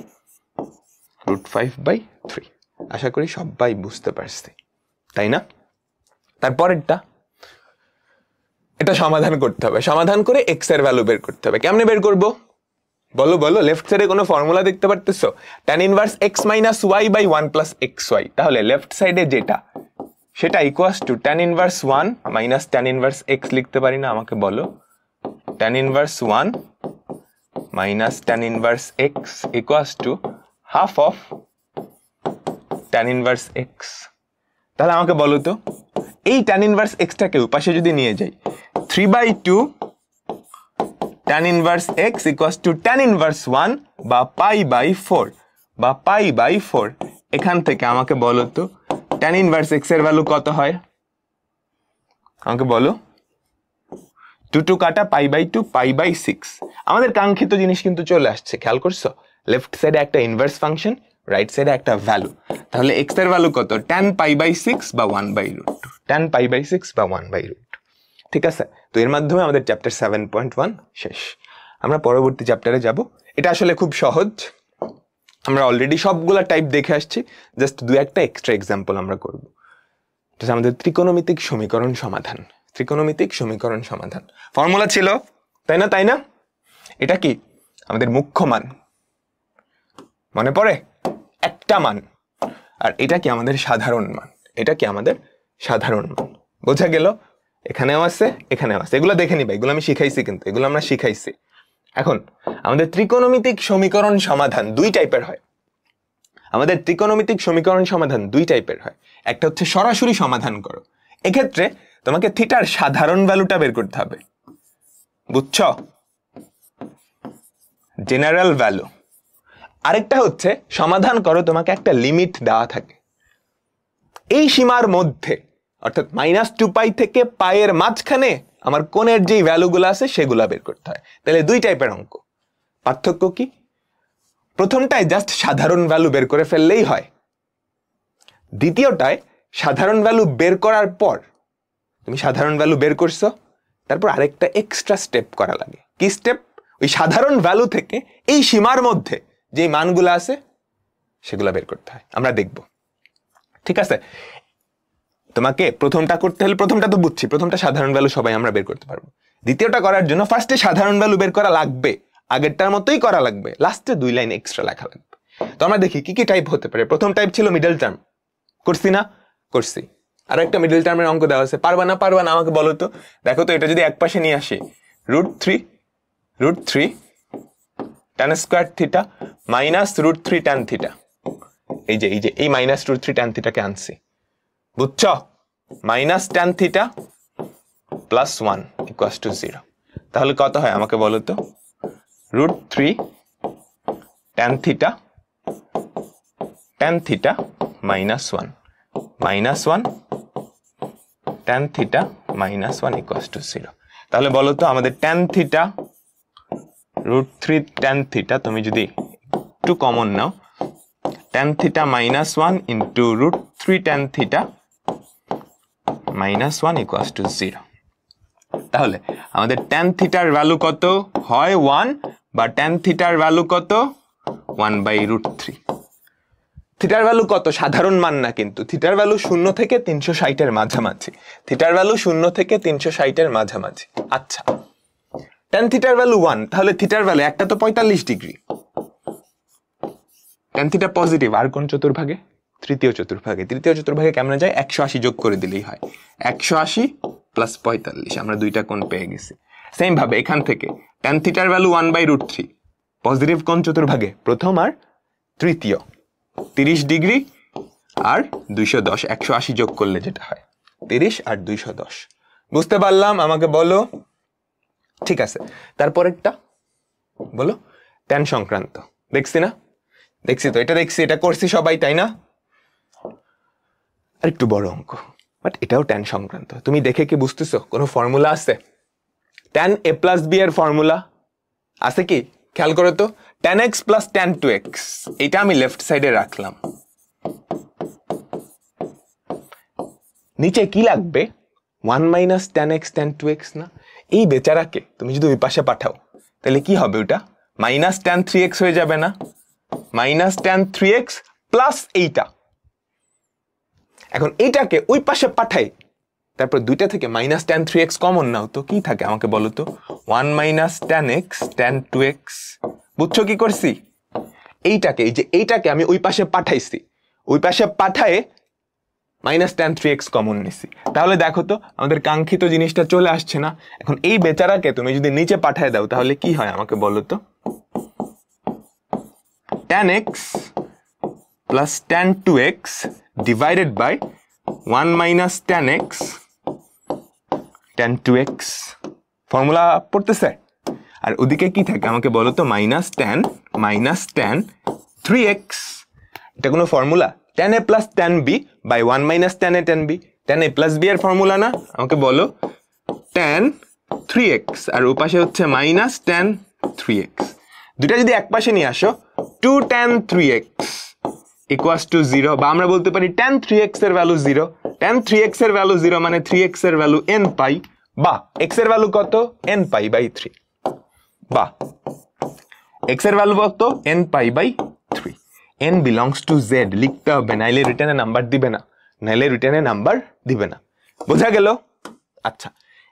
আশা করি সবাই বুঝতে পারছি, তাই না? তারপরেরটা, এটা সমাধান করতে হবে, সমাধান করে x এর ভ্যালু বের করতে হবে। কেমনে বের করব বলো? লেফট সাইডে কোনো ফর্মুলা দেখতে পারতেছো? tan inverse x minus y by 1 plus xy। তাহলে লেফট সাইডে যেটা, সেটা equals to tan inverse 1 minus tan inverse x লিখতে পারি না? আমাকে বলো, tan inverse 1 minus tan inverse x equals to half of tan inverse x। তাহলে আমাকে বলো তো, এই tan ইনভার্স x টাকে পাশে যদি নিয়ে যাই, 3/2 tan inverse x equals to tan inverse 1 বা π/4 এখান থেকে আমাকে বলো তো tan ইনভার্স x এর ভ্যালু কত হয়? আমাকে বলো, 2 কাটা π/2 π/6। আমাদের কাঙ্ক্ষিত জিনিস কিন্তু চলে আসছে, খেয়াল করছো? লেফট সাইডে একটা ইনভার্স ফাংশন, রাইট সাইডে একটা ভ্যালু। তাহলে x এর ভ্যালু কত? tan π/6 বা 1/√2, tan π/6 বা 1/√2। ঠিক আছে, তো এর মাধ্যমে আমাদের চ্যাপ্টার 7.1 শেষ। আমরা পরবর্তী চ্যাপ্টারে যাব। এটা আসলে খুব সহজ, আমরা অলরেডি সবগুলা টাইপ দেখে আসছি, জাস্ট দু একটা এক্সট্রা এক্সাম্পল আমরা করব। এটা আমাদের ত্রিকোণমিতিক সমীকরণ সমাধান। ত্রিকোণমিতিক সমীকরণ সমাধান ফর্মুলা ছিল, তাই না? এটা কি আমাদের মুখ্য মান, মনে পড়ে? একটা মান। আর এটা কি আমাদের সাধারণ মান, এটা কি আমাদের সাধারণ মান। বোঝা গেল? এখানেও আছে, এখানেও আছে, এগুলো দেখে নিবা, এগুলো আমি শিখাইছি, কিন্তু এগুলো আমরা শিখাইছি। এখন আমাদের ত্রিকোণমিতিক সমীকরণ সমাধান দুই টাইপের হয়। আমাদের ত্রিকোণমিতিক সমীকরণ সমাধান দুই টাইপের হয়। একটা হচ্ছে সরাসরি সমাধান করো, এক্ষেত্রে তোমাকে থিটার সাধারণ ভ্যালুটা বের করতে হবে, বুঝছো? General value. আরেকটা হচ্ছে সমাধান করো, তোমাকে একটা লিমিট দেওয়া থাকে, এই সীমার মধ্যে, অর্থাৎ -2π থেকে পায়ের মাঝখানে আমার কোণের যেই ভ্যালুগুলো আছে সেগুলা বের করতে হয়। তাহলে দুই টাইপের অঙ্ক। পার্থক্য কি? প্রথমটায় জাস্ট সাধারণ ভ্যালু বের করে ফেললেই হয়, দ্বিতীয়টায় সাধারণ ভ্যালু বের করার পর তুমি সাধারণ ভ্যালু বের করছো, তারপর আরেকটা এক্সট্রা স্টেপ করা লাগে। কি স্টেপ? ওই সাধারণ ভ্যালু থেকে এই সীমার মধ্যে যে মানগুলো আছে সেগুলো বের করতে হয়, আমরা দেখব। ঠিক আছে, তোমাকে প্রথমটা করতে হলে, প্রথমটা তো বুঝছি, প্রথমটা সাধারণ ভ্যালু সবাই আমরা বের করতে পারবো। দ্বিতীয়টা করার জন্য ফার্স্টে সাধারণ ভ্যালু বের করা লাগবে, আগেরটার মতোই করা লাগবে, লাস্টে 2 লাইন এক্সট্রা লেখা লাগবে। তো আমরা দেখি কি কি টাইপ হতে পারে। প্রথম টাইপ ছিল মিডল টার্ম, করছি না? করছি। আর একটা মিডল টার্মের অঙ্ক দেওয়া আছে, পারবা না আমাকে বলো তো। দেখো তো, এটা যদি এক পাশে নিয়ে আসি, √3 tan square theta -√3 tan theta, এই যে এই -√3 tan থিটাকে আনছি, বুঝছো? -tan theta +1 = 0। তাহলে কত হয় আমাকে বলো তো? √3 tan থিটা -1 tan থিটা -1 = 0। তাহলে বলো তো আমাদের tan থিটা √3 tan থিটা, তুমি যদি একটু কমন নাও, tan theta -1 into √3 tan theta -1 = 0। তাহলে আমাদের tan থিটার ভ্যালু কত হয়? 1, বা tan থিটার ভ্যালু কত? 1/√3। থিটার ভ্যালু কত? সাধারণ মান না, কিন্তু থিটার ভ্যালু 0 থেকে 360 এর মাঝামাঝি। থিটার ভ্যালু 0 থেকে 360 এর মাঝামাঝি। আচ্ছা, tan থিটার ভ্যালু 1, তাহলে থিটার ভ্যালু একটা তো 45 ডিগ্রি, tan থিটা পজিটিভ আর কোন চতুর্ভাগে? তৃতীয় চতুর্ভাগে। তৃতীয় চতুর্ভাগে কেমনে যায়? 180 যোগ করে দিলেই হয়, 180 + 45, আমরা দুইটা কোণ পেয়ে গেছি। সেম ভাবে এখান থেকে tan থিটার ভ্যালু 1/√3, পজিটিভ কোণ চতুর্ভাগে প্রথম আর তৃতীয়, 30 ডিগ্রি আর 210, 180 যোগ করলে যেটা হয় 30 আর 210। বুঝতে পারলাম? আমাকে বলো। ঠিক আছে, তারপরেরটা বলো। tan সংক্রান্ত দেখছি না? দেখছি তো, এটা দেখছি, এটা করছি সবাই, তাই না? আর একটু বড় অঙ্ক, বাট এটাও tan সংক্রান্ত। তুমি দেখে কি বুঝতেছো কোনো ফর্মুলা আছে? tan a + b এর ফর্মুলা আছে কি? খেয়াল করো তো, tan x + tan 2x, এটা আমি লেফট সাইডে রাখলাম। নিচে কি লাগবে? 1 - tan x tan 2x না? এই বেচারাকে তুমি যদি ওই পাশে পাঠাও, তাহলে কি হবে? ওটা -tan 3x হয়ে যাবে না? -tan 3x প্লাস এইটা। এখন এইটাকে ওই পাশে পাঠাই, তারপর দুইটা থেকে -tan 3x কমন নাও, তো কি থাকে আমাকে বলো তো? 1 - tan x tan 2x। বুঝছো কি করছি? এইটাকে আমি ওই পাশে পাঠাইছি, ওই পাশে পাঠায়ে -tan 3x কমন নিছি। তাহলে দেখো তো আমাদের কাঙ্ক্ষিত জিনিসটা চলে আসছে না? এখন এই বেচারাকে তুমি যদি নিচে পাঠায় দাও, তাহলে কি হয় আমাকে বলো তো? tan x + tan 2x divided by 1 - tan x tan 2x। Formula পড়তেছে? আর ওদিকে কি থাকে আমাকে বলো তো? -tan 3x। এটা কোনো formula? tan a + tan b by 1 - tan a tan b। tan a + b এর ফর্মুলা না? আমাকে বলো। tan 3x আর ও পাশে হচ্ছে -tan 3x। দুটা যদি এক পাশে নিয়ে আসো, 2 tan 3x = 0, বা আমরা বলতে পারি tan 3x এর ভ্যালু 0। tan 3x এর ভ্যালু 0 মানে 3x এর ভ্যালু n পাই, বা এক্স এর ভ্যালু কত n পাই বাই 3 বা এক্স এর ভ্যালু কত n pi by 3 n belongs to z লিখতে হবে নাইলে রিটার্নে নাম্বার দিবে না বোঝা গেল আচ্ছা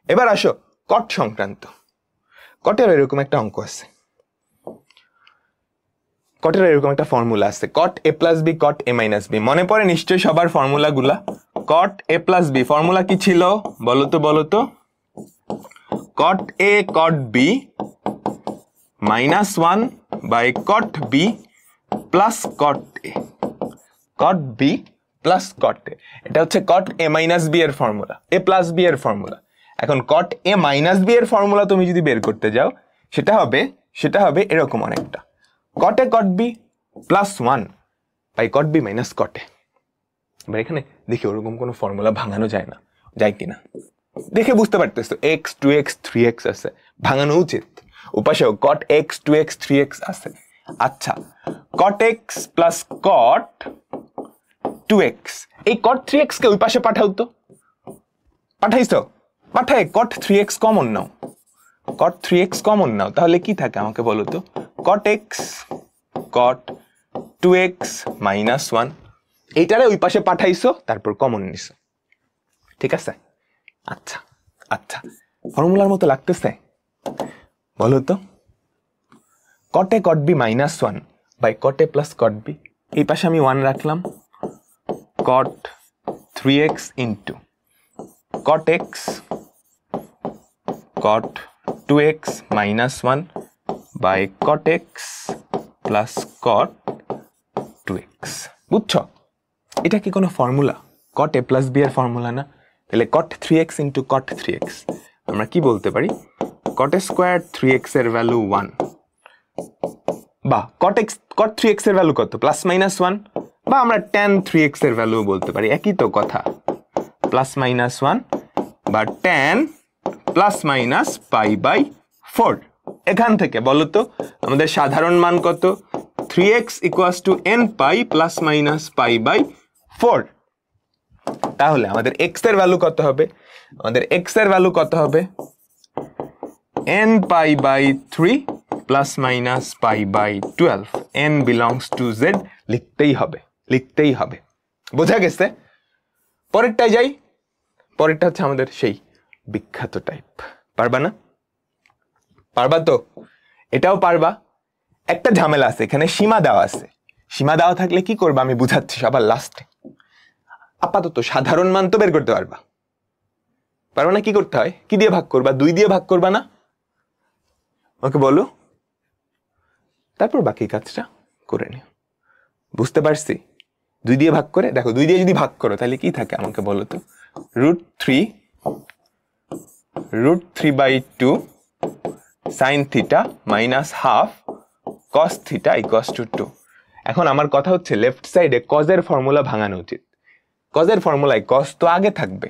এবার আসো কট সংক্রান্ত কটের এরকম একটা অঙ্ক আছে কটের এরকম একটা ফর্মুলা আছে cot a plus b cot a minus b মনে পড়ে নিশ্চয়ই সবার ফর্মুলাগুলা cot a plus b formula কি ছিল বলো তো cot a cot b minus 1 by cot b plus cot a cot b plus cot a এটা হচ্ছে cot a minus b এর ফর্মুলা a plus b এর ফর্মুলা এখন cot a minus b এর ফর্মুলা তুমি যদি বের করতে যাও সেটা হবে এরকম অনেকটা cot a cot b plus 1 by cot b minus cot a এবার এখানে দেখি ওরকম কোনো ফর্মুলা ভাঙানো যায় কিনা দেখে বুঝতে পারতেছো x 2x 3x আছে ভাঙানো উচিত উপাশেও cot x 2x 3x আছে আচ্ছা cot x plus cot 2x এই cot 3x কে ওই পাশে পাঠাও তো পাঠায় cot 3x কমন নাও cot 3x কমন নাও তাহলে কি থাকে আমাকে বলো তো cot x cot 2x minus 1 এইটারে ওই পাশে পাঠাইছো তারপর কমন নিছো ঠিক আছে আচ্ছা ফর্মুলার মতো লাগতেছে বলো তো cot a cot b minus 1 by cot a plus cot b এই পাশে আমি 1 রাখলাম cot 3x into cot x cot 2x minus 1 by cot x plus cot 2x বুঝছো এটা কি কোনো formula cot a plus b এর ফর্মুলা না তাহলে cot 3x into cot 3x আমরা কি বলতে পারি cot a squared 3x এর ভ্যালু 1 বা cot 3x এর ভ্যালু কত প্লাস মাইনাস 1 বা আমরা tan 3x এর ভ্যালু বলতে পারি একই তো কথা প্লাস মাইনাস 1 বা tan plus minus pi by 4 এখান থেকে বলো তো আমাদের সাধারণ মান কত 3x equals to n pi plus minus pi by 4 তাহলে আমাদের x এর ভ্যালু কত হবে n pi by 3 plus minus pi by 12 n belongs to z লিখতেই হবে বোঝা গেছে পরেরটায় যাই পরেরটা হচ্ছে আমাদের সেই বিখ্যাত টাইপ পারবা তো এটাও পারবা একটা ঝামেলা আছে এখানে সীমা দেওয়া থাকলে কি করবা আমি বুঝাচ্ছি সবার লাস্টে আপাতত সাধারণ মান তো বের করতে পারবা না কি করতে হয় কি দিয়ে ভাগ করবা 2 দিয়ে ভাগ করবা না ওকে বলো তারপর বাকি কাজটা করে নিও বুঝতে পারছি 2 দিয়ে ভাগ করে দেখো 2 দিয়ে যদি ভাগ করো তাহলে কি থাকে আমাকে বলো তো √3/2 sin theta minus half cos theta equals to 2 এখন আমার কথা হচ্ছে লেফট সাইডে cos এর ফর্মুলা ভাঙানো উচিত cos এর ফর্মুলায় cos তো আগে থাকবে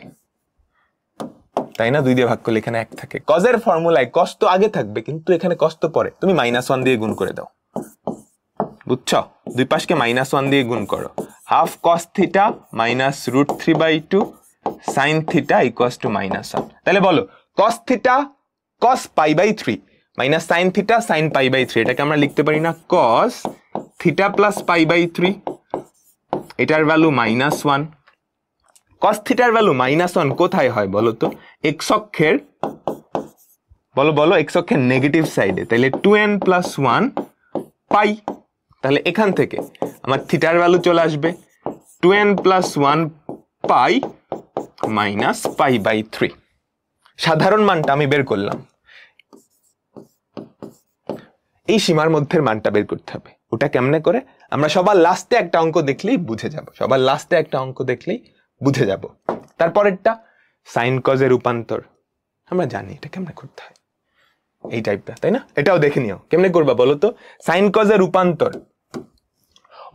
তাই না 2 দিয়ে ভাগ করলে এখানে 1 থাকে cos এর ফর্মুলায় cos তো আগে থাকবে কিন্তু এখানে cos তো পরে তুমি -1 দিয়ে গুণ করে দাও বুঝছো দুই পাশকে -1 দিয়ে গুণ করো half cos theta minus √3/2 sin theta equals to -1 তাহলে বলো cos theta cos pi by 3 minus sin theta sin pi by 3 এটাকে আমরা লিখতে পারি না cos theta plus pi by 3 এটার ভ্যালু -1 cos থিটার ভ্যালু -1 কোথায় হয় বলো তো x অক্ষের বলো x অক্ষের নেগেটিভ সাইডে তাহলে 2n + 1 পাই তাহলে এখান থেকে আমার থিটার ভ্যালু চলে আসবে 2n + 1 pi minus pi by 3 সাধারণ মানটা আমি বের করলাম এই সীমার মধ্যের মানটা বের করতে হবে ওটা কেমনে করে আমরা সবার লাস্টে একটা অঙ্ক দেখলেই বুঝে যাব তারপরেরটা সাইন কজের রূপান্তর আমরা জানি এটা কেমনে করতে হয় এই টাইপটা তাই না এটাও দেখে নিও কেমনে করবা বলো তো সাইন কজের রূপান্তর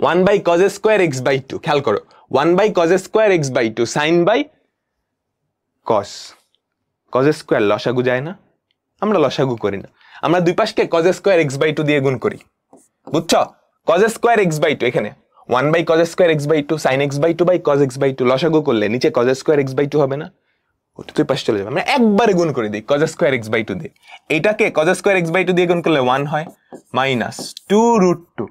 1/cos² x/2 খেয়াল করো 1/cos² x/2 sin by cos² লসাগু যায় না আমরা লসাগু করি না আমরা দুই পাশকে cos² x/2 দিয়ে গুণ করি বুঝছো cos² x/2 এখানে 1/cos² x/2 sin x/2 by cos x/2 লসাগু করলে নিচে cos² x/2 হবে না ওটা তো পাশে চলে যাবে, আমরা একবারে গুণ করে দিই cos স্কয়ার x/2 দিয়ে। এটাকে cos স্কয়ার x/2 দিয়ে গুণ করলে 1 হয়, মাইনাস 2√2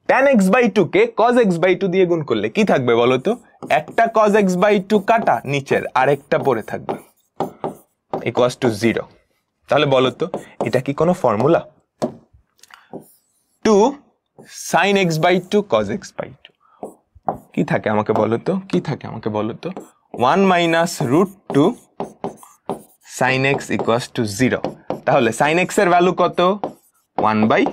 tan x/2 কে cos x/2 দিয়ে গুণ করলে কি থাকবে বলো তো? একটা cos x/2 কাটা, নিচের আরেকটা পড়ে থাকবে, ইকুয়ালস টু 0। তাহলে বলো তো এটা কি কোনো formula? 2 sin x/2 cos x/2 কি থাকে আমাকে বলো তো, কি থাকে আমাকে বলো তো? 1 minus √2 sin x equals two 0। তাহলে sin x এর ভ্যালু কত? 1/√2।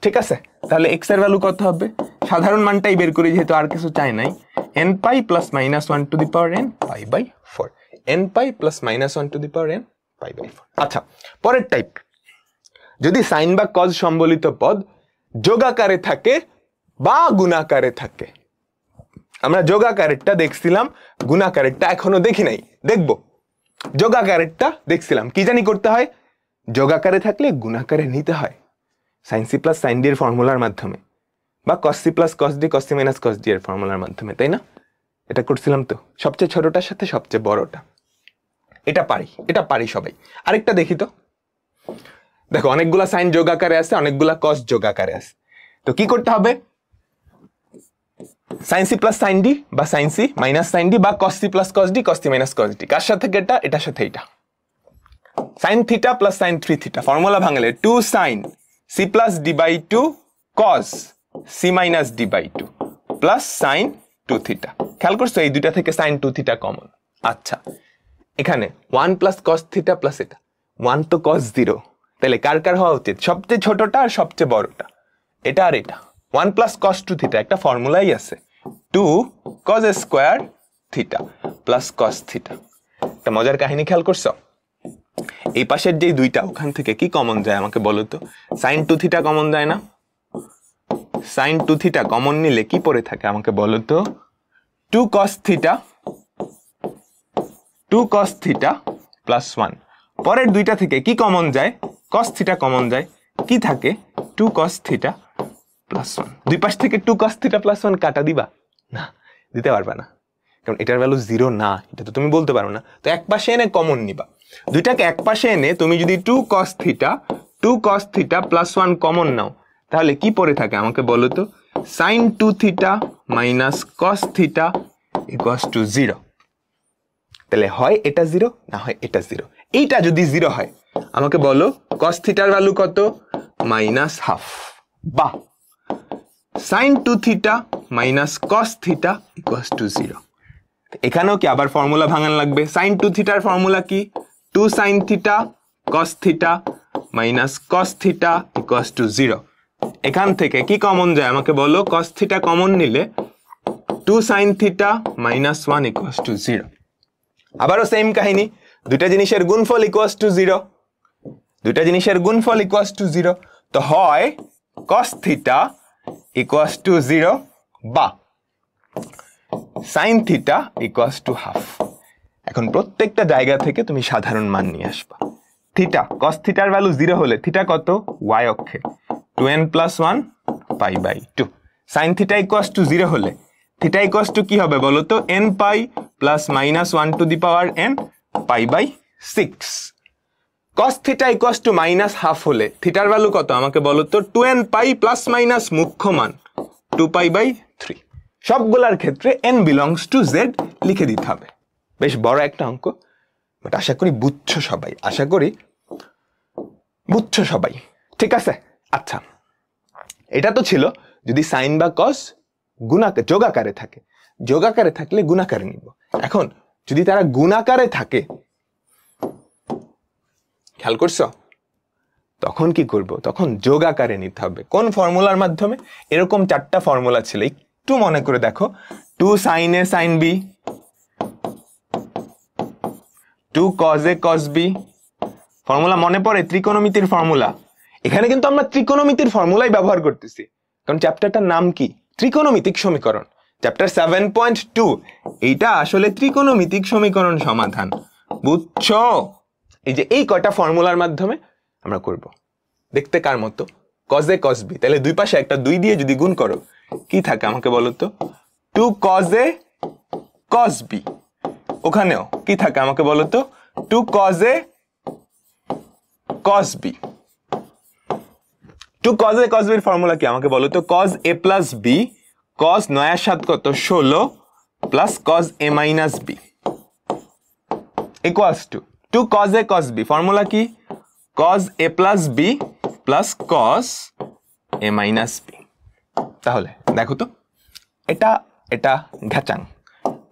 ঠিক আছে, তাহলে x এর ভ্যালু কত হবে? সাধারণ মানটাই বের করি যেহেতু আর কিছু চাই নাই, n pi plus minus 1 to the power n pi/4, n pi plus minus 1 to the power n pi/4। আচ্ছা, পরের টাইপ, যদি সাইন বা কজ সম্বলিত পদ যোগাকারে থাকে বা গুণাকারে থাকে। আমরা যোগাকারেরটা দেখছিলাম, গুণাকারেরটা এখনো দেখি নাই, দেখব। যোগাকারেরটা দেখছিলাম, কি জানি করতে হয়? যোগাকারে থাকলে গুণাকারে নিতে হয় sin c plus sin d এর ফর্মুলার মাধ্যমে, বা cos c plus cos d cos c minus cos d এর ফর্মুলার মাধ্যমে, তাই না? এটা করছিলাম তো, সবচেয়ে ছোটটার সাথে সবচেয়ে বড়টা। এটা পারি সবাই। আরেকটা দেখি তো, দেখো অনেকগুলা সাইন যোগাকারে আছে, অনেকগুলা cos যোগাকারে আছে। তো কি করতে হবে? sin c plus sin d বা sin c minus sin d বা cos c plus cos d cos c minus cos d, কার সাথে এটা? এটার সাথে এটা। sin theta plus sin 3 theta formula ভাঙলে 2 sin c plus d by 2 cos c minus d by 2 plus sin 2 theta। খেয়াল করছো এই দুইটা থেকে sin 2 theta কমন। আচ্ছা, এখানে 1 plus cos theta plus এটা 1 তো cos 0, তাহলে কার কার হওয়া উচিত? সবচেয়ে ছোটটা আর সবচেয়ে বড়টা, এটা আর এটা। 1 plus cos 2 theta একটা ফর্মুলাই আছে, 2 cos square theta plus cos theta. একটা মজার কাহিনী খেয়াল করছো? এই পাশের যে দুইটা, ওখান থেকে কি কমন যায় আমাকে বলো তো? sin 2 থিটা কমন যায় না? sin 2 থিটা কমন নিলে কি পড়ে থাকে আমাকে বলো তো? 2 cos থিটা প্লাস 1। পরের দুইটা থেকে কি কমন যায়? cos থিটা কমন যায়, কি থাকে? 2 cos থিটা প্লাস 1। দুই পাশ থেকে 2 cos থিটা প্লাস 1 কাটা দিবা? না, দিতে পারবা না, কারণ এটার ভ্যালু 0 না, এটা তো তুমি বলতে পারো না। তো এক পাশে এনে কমন নিবা, দুইটাকে এক পাশে এনে তুমি যদি 2 cos থিটা প্লাস 1 কমন নাও, তাহলে কি পড়ে থাকে আমাকে বলো তো? sin 2 theta minus cos theta equals two 0। তাহলে হয় এটা 0, না হয় এটা 0। এইটা যদি 0 হয় আমাকে বলো cos থিটার ভ্যালু কত? -½ বা sin 2 theta minus cos theta equals two 0। এখানেও কি আবার ফর্মুলা ভাঙান লাগবে? sin 2 থিটার ফর্মুলা কি? 2 sin theta cos theta minus cos theta equals two 0। এখান থেকে কি কমন যায় আমাকে বলো? cos থিটা কমন নিলে 2 sin theta minus 1 equals to 0। আবারও সেম কাহিনী, দুইটা জিনিসের গুণফল ইকুয়ালস টু 0, দুইটা জিনিসের গুণফল ইকুয়ালস টু 0। তো হয় cos থিটা ইকুয়ালস টু 0 বা sin থিটা ইকুয়ালস টু ½ এখন প্রত্যেকটা জায়গা থেকে তুমি সাধারণ মান নিয়ে আসবা। থিটা, cos থিটার ভ্যালু 0 হলে থিটা কত? y অক্ষে 2n plus 1 pi/2। sin theta equals two 0 হলে থিটা ইকুয়ালস টু কি হবে বলো তো? n pi plus minus 1 to the power n pi/6। cos theta equals two -½ হলে থিটার ভ্যালু কত আমাকে বলো তো? 2n pi plus minus মুখ্য মান 2 pi/3। সবগুলার ক্ষেত্রে n belongs to z লিখে দিতে হবে। বেশ বড় একটা অঙ্ক, বাট আশা করি বুঝছো সবাই, আশা করি বুঝছো সবাই, ঠিক আছে? আচ্ছা, এটা তো ছিল যদি সাইন বা কস যোগাকারে থাকে, যোগাকারে থাকলে গুণাকারে নিব। এখন যদি তারা গুণাকারে থাকে, খেয়াল করছো, তখন কি করব? তখন যোগাকারে নিতে হবে। কোন ফর্মুলার মাধ্যমে? এরকম 4টা ফর্মুলা ছিল, একটু মনে করে দেখো। 2 sin a sin b, 2 cos a cos b। Formula মনে পড়ে? ত্রিকোণমিতির ফর্মুলা। এখানে কিন্তু আমরা ত্রিকোণমিতির ফর্মুলাই ব্যবহার করতেছি, কারণ চ্যাপ্টারটার নাম কি? ত্রিকোণমিতিক সমীকরণ। চ্যাপ্টার 7.2 এইটা আসলে ত্রিকোণমিতিক সমীকরণ সমাধান, বুঝছো? এই যে এই কয়টা ফর্মুলার মাধ্যমে আমরা করব। দেখতে কার মতো? cos a cos b। তাহলে দুই পাশে একটা 2 দিয়ে যদি গুণ করো, কি থাকে আমাকে বলো তো? 2 cos a cos b। ওখানেও কি থাকে আমাকে বলো তো, 2 cos a cos b। 2 cos a cos b এর ফর্মুলা কি আমাকে বলো তো, cos a plus b cos 9 এর 7 কত 16 plus cos a minus b equals to 2 cos a cos b। Formula কি, cos a plus b plus cos a minus b। তাহলে দেখো তো এটা এটা ঘাচাং।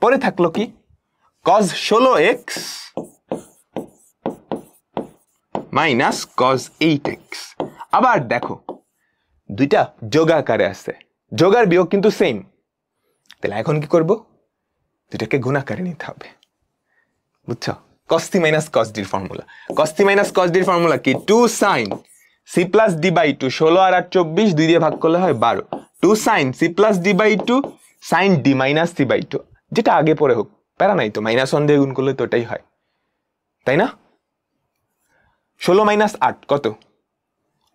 পরে থাকলো কি, cos 16x minus cos 8x। আবার দেখো দুইটা যোগ আকারে আছে, যোগ আর বিয়োগ কিন্তু সেম। তাহলে এখন কি করব, দুইটাকে গুণ আকারে নিতে হবে, বুঝছো? cos c minus cos d এর formula, cos c minus cos d এর ফর্মুলা কি, 2 sin c plus d by 2, 16 আর 8 24, 2 দিয়ে ভাগ করলে হয় 12, 2 sin c plus d by 2 sin d minus c by 2, যেটা আগে পরে হোক প্যারা নাই তো, -1 দিয়ে গুণ করলে তো ওটাই হয়, তাই না? 16 minus 8 কত,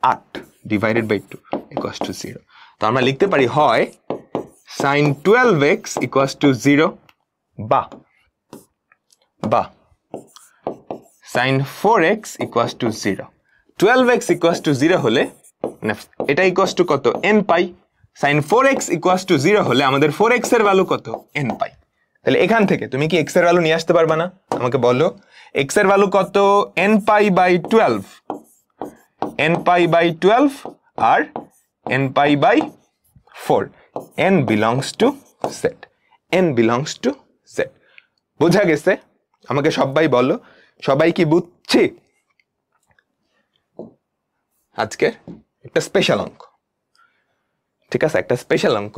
8 divided by 2 equals to 0। তো আমরা লিখতে পারি হয় sin 12x equals to 0 বা sin 4x equals to 0। 12x equals to 0 হলে এটা equals to কত, n pi. sin 4x equals to 0 হলে আমাদের 4x এর ভ্যালু কত, n পাই। তাহলে এখান থেকে তুমি কি x এর ভ্যালু নিয়ে আসতে পারবা না? আমাকে বলো x এর ভ্যালু কত, n pi by 12, n pi by 12 আর n pi by 4, n belongs to z, n belongs to z। বোঝা গেছে? আমাকে সবাই বলো, সবাই কি বুঝছি? আজকে একটা স্পেশাল অঙ্ক, ঠিক আছে? একটা স্পেশাল অঙ্ক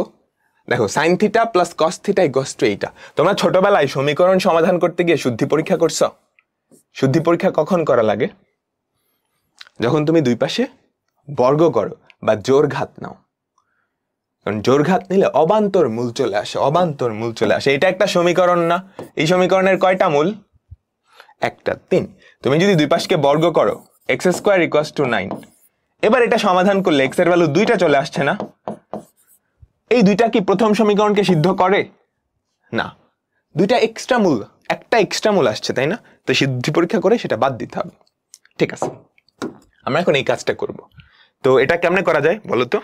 দেখো, sin theta plus cos theta equals two এইটা। তোমরা ছোটবেলায় সমীকরণ সমাধান করতে গিয়ে শুদ্ধি পরীক্ষা করছো? শুদ্ধি পরীক্ষা কখন করা লাগে? যখন তুমি দুই পাশে বর্গ করো বা জোর ঘাত নাও। কারণ জোর ঘাত নিলে অবান্তর মূল চলে আসে, অবান্তর মূল চলে আসে। এটা একটা সমীকরণ না? এই সমীকরণের কয়টা মূল? একটা, 3। তুমি যদি দুই পাশকে বর্গ করো, x স্কয়ার ইকুয়ালস টু 9। এবার এটা সমাধান করলে x এর ভ্যালু 2টা চলে আসছে না? এই দুইটা কি প্রথম সমীকরণকে সিদ্ধ করে? না, দুইটা এক্সট্রা মূল, একটা এক্সট্রা মূল আসছে, তাই না? তো সিদ্ধি পরীক্ষা করে সেটা বাদ দিতে হবে, ঠিক আছে? আমরা এখন এই কাজটা করব। তো এটা কেমনে করা যায় বলো তো?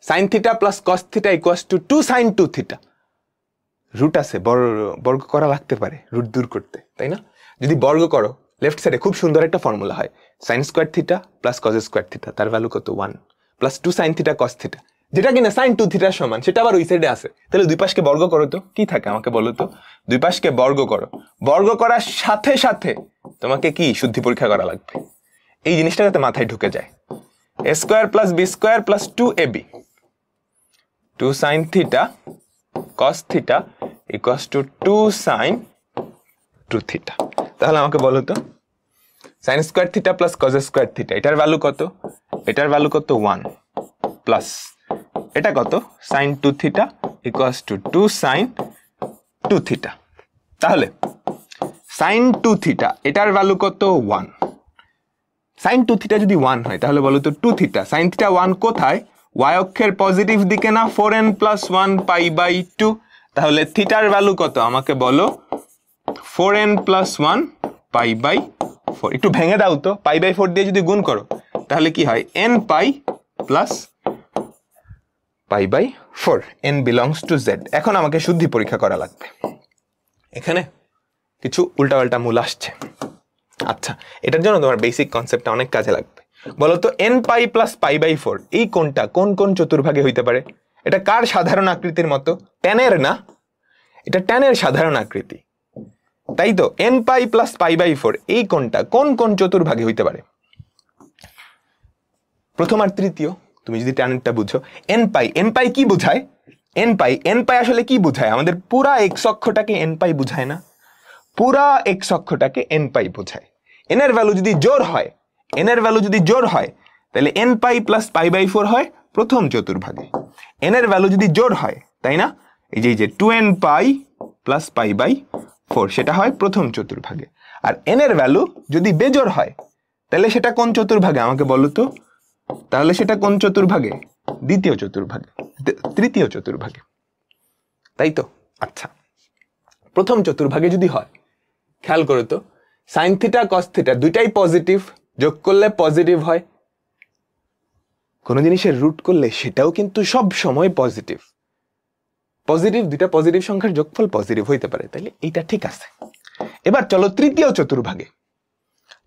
sin theta plus cos theta equals to 2 sin 2 theta. Root আছে, বর্গ করা লাগতে পারে রুট দূর করতে, তাই না? যদি বর্গ করো লেফট সাইডে খুব সুন্দর একটা ফর্মুলা হয়, sin square theta plus cos square theta, তার ভ্যালু কত, 1 plus 2 sin theta cos theta, যেটা কিনা sin 2 থিটার সমান, সেটা আবার ওই সাইডে আছে। তাহলে দুই পাশকে বর্গ করো তো কি থাকে আমাকে বলো তো? দুই পাশকে বর্গ করো, বর্গ করার সাথে সাথে তোমাকে কি শুদ্ধি পরীক্ষা করা লাগবে। এই জিনিসটা যাতে মাথায় ঢুকে যায়। a square plus b square plus 2ab, 2 sin theta cos theta equals to 2 sin 2 theta. তাহলে আমাকে বলো তো sin square theta plus cos square theta, এটার ভ্যালু কত? এটার ভ্যালু কত, 1 প্লাস এটা কত, sin 2 theta equals to 2 sin 2 theta. তাহলে sin 2 থিটা এটার ভ্যালু কত, 1। sin 2 থিটা যদি 1 হয় তাহলে বলো তো 2 থিটা, sin থিটা 1 কোথায়? y অক্ষের পজিটিভ দিকে না, 4n প্লাস 1 পাই বাই 2। তাহলে থিটার ভ্যালু কত আমাকে বলো, 4n প্লাস 1 পাই বাই 4। একটু ভেঙে দাও তো, পাই বাই 4 দিয়ে যদি গুণ করো তাহলে কি হয়, n pi plus pi by 4, n belongs to z। এখন আমাকে শুদ্ধি পরীক্ষা করা লাগবে। এখানে কিছু উল্টাপাল্টা মূল আসছে। আচ্ছা, এটার জন্য তোমার বেসিক কনসেপ্টটা অনেক কাজে লাগবে। বলো তো n pi plus pi by 4 এই কোনটা কোন কোন চতুর্ভাগে হইতে পারে? এটা কার সাধারণ আকৃতির মতো? ট্যানের না? এটা ট্যানের সাধারণ আকৃতি, তাই তো? n pi plus pi by 4 এই কোনটা কোন কোন চতুর্ভাগে হইতে পারে? প্রথম আর তৃতীয়। তুমি যদি ট্যানেরটা বুঝো, n পাই কি বোঝায়? n পাই আসলে কি বোঝায়? আমাদের পুরা x অক্ষটাকে n পাই বোঝায় না? পুরা x অক্ষটাকে n পাই বোঝায়। n এর ভ্যালু যদি জোড় হয়, n এর ভ্যালু যদি জোড় হয় তাহলে n pi plus pi by 4 হয় প্রথম চতুর্ভাগে। n এর ভ্যালু যদি জোড় হয়, তাই না? এই যে 2n pi plus pi by 4 সেটা হয় প্রথম চতুর্ভাগে। আর n এর ভ্যালু যদি বেজোড় হয় তাহলে সেটা কোন চতুর্ভাগে আমাকে বলো তো? তাহলে সেটা কোন চতুর্ভাগে? দ্বিতীয় চতুর্ভাগে, তৃতীয় চতুর্ভাগে, তাই তো? আচ্ছা, প্রথম চতুর্ভাগে যদি হয়, খেয়াল করো তো, সাইন থিটা কস থিটা দুইটাই পজিটিভ, যোগ করলে পজিটিভ হয়, কোনো জিনিসের রুট করলে সেটাও কিন্তু সব সময় পজিটিভ। পজিটিভ, দুইটা পজিটিভ সংখ্যার যোগফল পজিটিভ হইতে পারে, তাইলে এইটা ঠিক আছে। এবার চলো তৃতীয় চতুর্ভাগে।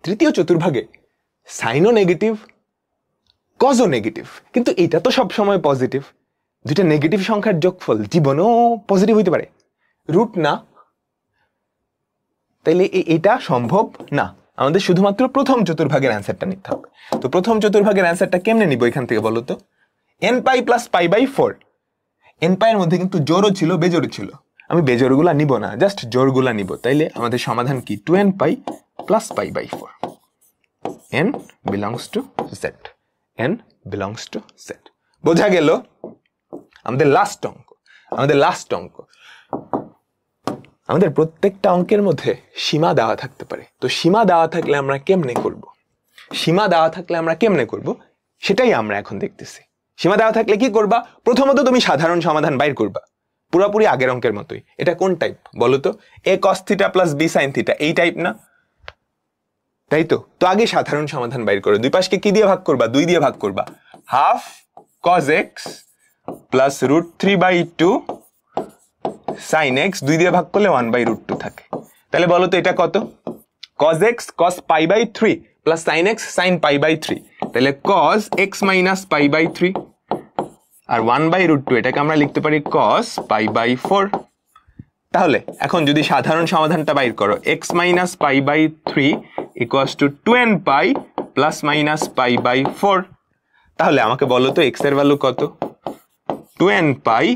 তৃতীয় চতুর্ভাগে সাইনও নেগেটিভ, কজও নেগেটিভ, কিন্তু এটা তো সব সময় পজিটিভ। দুইটা নেগেটিভ সংখ্যার যোগফল জীবনেও পজিটিভ হইতে পারে, রুট না, তাইলে এটা সম্ভব না। আমাদের শুধুমাত্র প্রথম চতুর্ভাগের অ্যান্সারটা নিতে হবে। তো প্রথম চতুর্ভাগের অ্যান্সারটা কেমনে নিব এখান থেকে বলো তো? n pi plus pi by 4। n pi এর মধ্যে কিন্তু জোরও ছিল বেজোরও ছিল, আমি বেজোরগুলা নিব না, জাস্ট জোরগুলা নিব। তাইলে আমাদের সমাধান কি? 2n pi plus pi by 4। n belongs to z, n belongs to z। বোঝা গেল? আমাদের লাস্ট অঙ্ক, আমাদের প্রত্যেকটা অঙ্কের মধ্যে সীমা দেওয়া থাকতে পারে। তো সীমা দেওয়া থাকলে আমরা কেমনে করব, সেটাই আমরা এখন দেখতেছি। সীমা দেওয়া থাকলে কি করবা? প্রথমত তুমি সাধারণ সমাধান বাইর করবা, পুরোপুরি আগের অঙ্কের মতোই। এটা কোন টাইপ বলো তো? a cos theta plus b sin theta, এই টাইপ না? তাই তো। তো আগে সাধারণ সমাধান বাইর করো। দুই পাশকে কি দিয়ে ভাগ করবা? 2 দিয়ে ভাগ করবা। Half cos x plus √3/2 sin x, 2 দিয়ে ভাগ করলে 1/√2 থাকে। তাহলে বলো তো এটা কত? cos x cos pi by 3 plus sin x sin pi by 3, তাহলে cos x minus pi by 3 আর 1/√2, এটাকে আমরা লিখতে পারি cos পাই বাই 4। তাহলে এখন যদি সাধারণ সমাধানটা বাইর করো, x minus pi by 3 equals to 2n pi plus minus pi by 4। তাহলে আমাকে বলো তো x এর ভ্যালু কত? 2n pi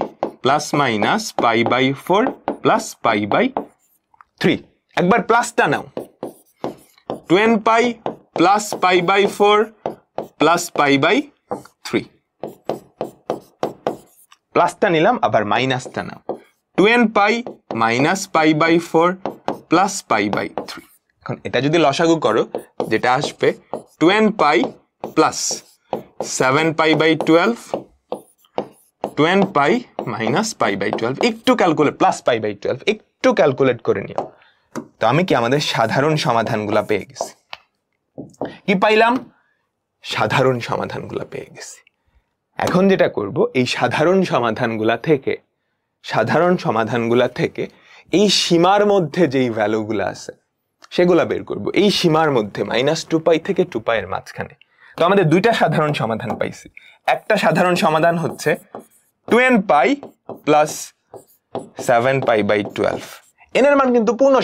plus minus pi by 4 plus pi by 3। একবার প্লাসটা নাও, 2n pi plus pi by 4 plus pi by 3। প্লাসটা নিলাম, আবার মাইনাসটা নাও, 2n pi minus pi by 4 plus pi by 3। এখন এটা যদি লসাগু করো, যেটা আসবে 2n pi plus 7 pi by 12, 2n pi minus pi by 12, একটু ক্যালকুলেট, প্লাস পাই বাই 12, একটু ক্যালকুলেট করে নিও। তো আমি কি আমাদের সাধারণ সমাধানগুলা পেয়ে গেছি? কি পাইলাম? সাধারণ সমাধানগুলা পেয়ে গেছি। এখন যেটা করব, এই সাধারণ সমাধানগুলা থেকে এই সীমার মধ্যে যেই ভ্যালুগুলো আছে সেগুলা বের করব। এই সীমার মধ্যে -2 পাই থেকে 2 পাই এর মাঝখানে। তো আমাদের দুইটা সাধারণ সমাধান পাইছি। একটা সাধারণ সমাধান হচ্ছে 2n pi plus 7 pi by 12। n এর মান কিন্তু পূর্ণ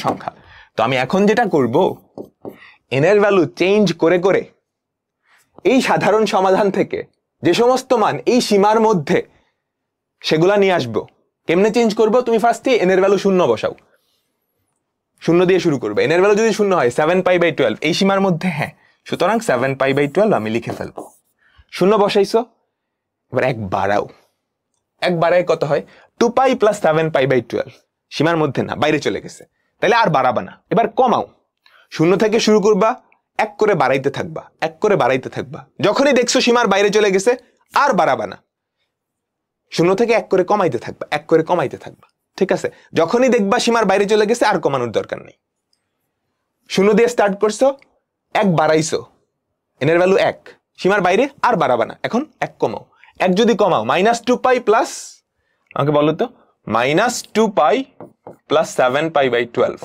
সংখ্যা, তো আমি এখন যেটা করব, n এর ভ্যালু চেঞ্জ করে করে এই সাধারণ সমাধান থেকে যে সমস্ত মান এই সীমার মধ্যে, সেগুলা নিয়ে আসবো। কেমনে চেঞ্জ করব? তুমি ফার্স্টে n এর ভ্যালু 0 বসাও, 0 দিয়ে শুরু করবে। n এর ভ্যালু যদি 0 হয় 7 পাই বাই 12 এই সীমার মধ্যে, হ্যাঁ, সুতরাং 7 পাই বাই 12 আমি লিখে ফেলবো। 0 বসাইছো, এবার 1 বাড়াও, 1 বাড়ায় কত হয়? 2 পাই প্লাস 7 পাই বাই 12, সীমার মধ্যে না, বাইরে চলে গেছে, তাহলে আর বাড়াবা না। এবার কমাও, 0 থেকে শুরু করবা, 1 করে বাড়াইতে থাকবা। যখনই দেখছো সীমার বাইরে চলে গেছে, আর বাড়াবা না, 0 থেকে 1 করে কমাইতে থাকবা। ঠিক আছে? যখনই দেখবা সীমার বাইরে চলে গেছে, আর কমানোর দরকার নেই। 0 দিয়ে স্টার্ট করছো, 1 বাড়াইছো, n এর ভ্যালু 1, সীমার বাইরে আর বাড়াবা না, এখন 1 কমাও। 1 যদি কমাও, -2 পাই প্লাস, আমাকে বলো তো, -2 পাই প্লাস 7 পাই বাই 12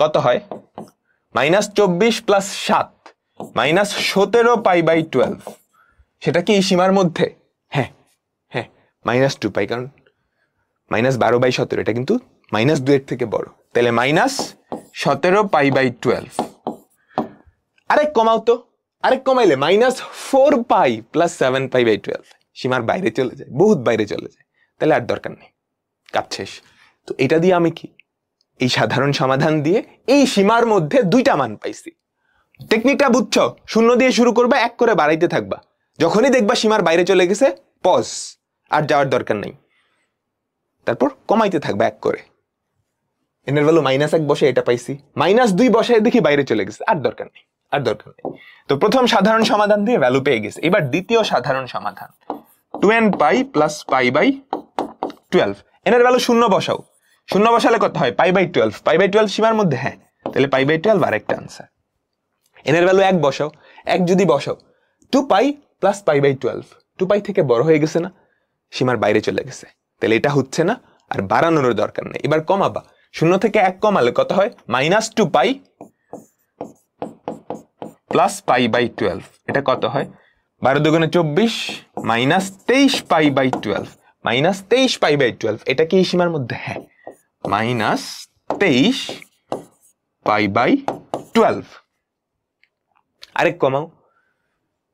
কত হয়? -24 প্লাস 7 -17 পাই বাই 12। সেটা কি এই সীমার মধ্যে? হ্যাঁ, -2 পাই, কারণ -12/17 এটা কিন্তু -2 এর থেকে বড়, তাহলে -17 পাই বাই 12। আরেক কমাও তো, আরেক কমাইলে -4 পাই প্লাস 7 পাই বাই 12, সীমার বাইরে চলে যায়, বহুত বাইরে চলে যায়, তাহলে আর দরকার নেই, কাজ শেষ। তো এটা দিয়ে আমি কি, এই সাধারণ সমাধান দিয়ে এই সীমার মধ্যে দুইটা মান পাইছি। টেকনিকটা বুঝছো? 0 দিয়ে শুরু করবা, 1 করে বাড়াইতে থাকবা, যখনই দেখবা সীমার বাইরে চলে গেছে, পজ, আর যাওয়ার দরকার নেই, তারপর কমাইতে থাকবা 1 করে। n এর ভ্যালু -1 বসে এটা পাইছি, -2 বসে দেখি বাইরে চলে গেছে, আর দরকার নেই। তো প্রথম সাধারণ সমাধান দিয়ে ভ্যালু পেয়ে গেছে। এবার দ্বিতীয় সাধারণ সমাধান, 2n pi plus pi by 12। n এর ভ্যালু 0 বসাও, 0 বসালে কত হয় π/12, π/12 সীমার মধ্যে, হ্যাঁ, তাহলে π/12 আরেকটা আনসার। n এর ভ্যালু 1 বসাও, 1 যদি বসাও 2π প্লাস π/12, 2π থেকে বড় হয়ে গেছে না, সীমার বাইরে চলে গেছে, তাহলে এটা হচ্ছে না, আর বাড়ানোর দরকার নেই। এবার কমাবা, 0 থেকে 1 কমালে কত হয় -2π প্লাস π/12, এটা কত হয় 12 দুগুণে 24 -23π/12, -23π/12, এটা কি এই সীমার মধ্যে, হ্যাঁ, -23π/12। আরেক কমাও,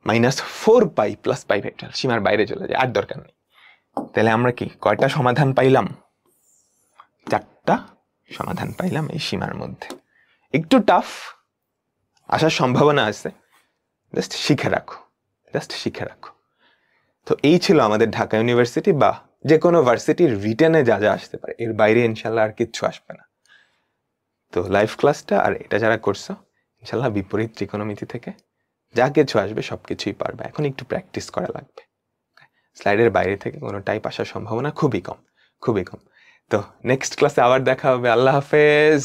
-4π প্লাস π/12, সীমার বাইরে চলে যায়, আর দরকার নেই। তাহলে আমরা কি কয়টা সমাধান পাইলাম, 4টা সমাধান পাইলাম এই সীমার মধ্যে। একটু টাফ আসার সম্ভাবনা আছে, জাস্ট শিখে রাখো, জাস্ট শিখে রাখো। তো এই ছিল আমাদের ঢাকা ইউনিভার্সিটি বা যে কোনো ভার্সিটির রিটেনে যা যা আসতে পারে, এর বাইরে ইনশাল্লাহ আর কিচ্ছু আসবে না। তো লাইভ ক্লাসটা আর এটা যারা করছো, ইনশাল্লাহ বিপরীত ত্রিকোণমিতি থেকে যা কিছু আসবে সবকিছুই পারবে, এখন একটু প্র্যাকটিস করা লাগবে। স্লাইডের বাইরে থেকে কোনো টাইপ আসার সম্ভাবনা খুবই কম, খুবই কম। তো নেক্সট ক্লাসে আবার দেখা হবে। আল্লাহ হাফেজ।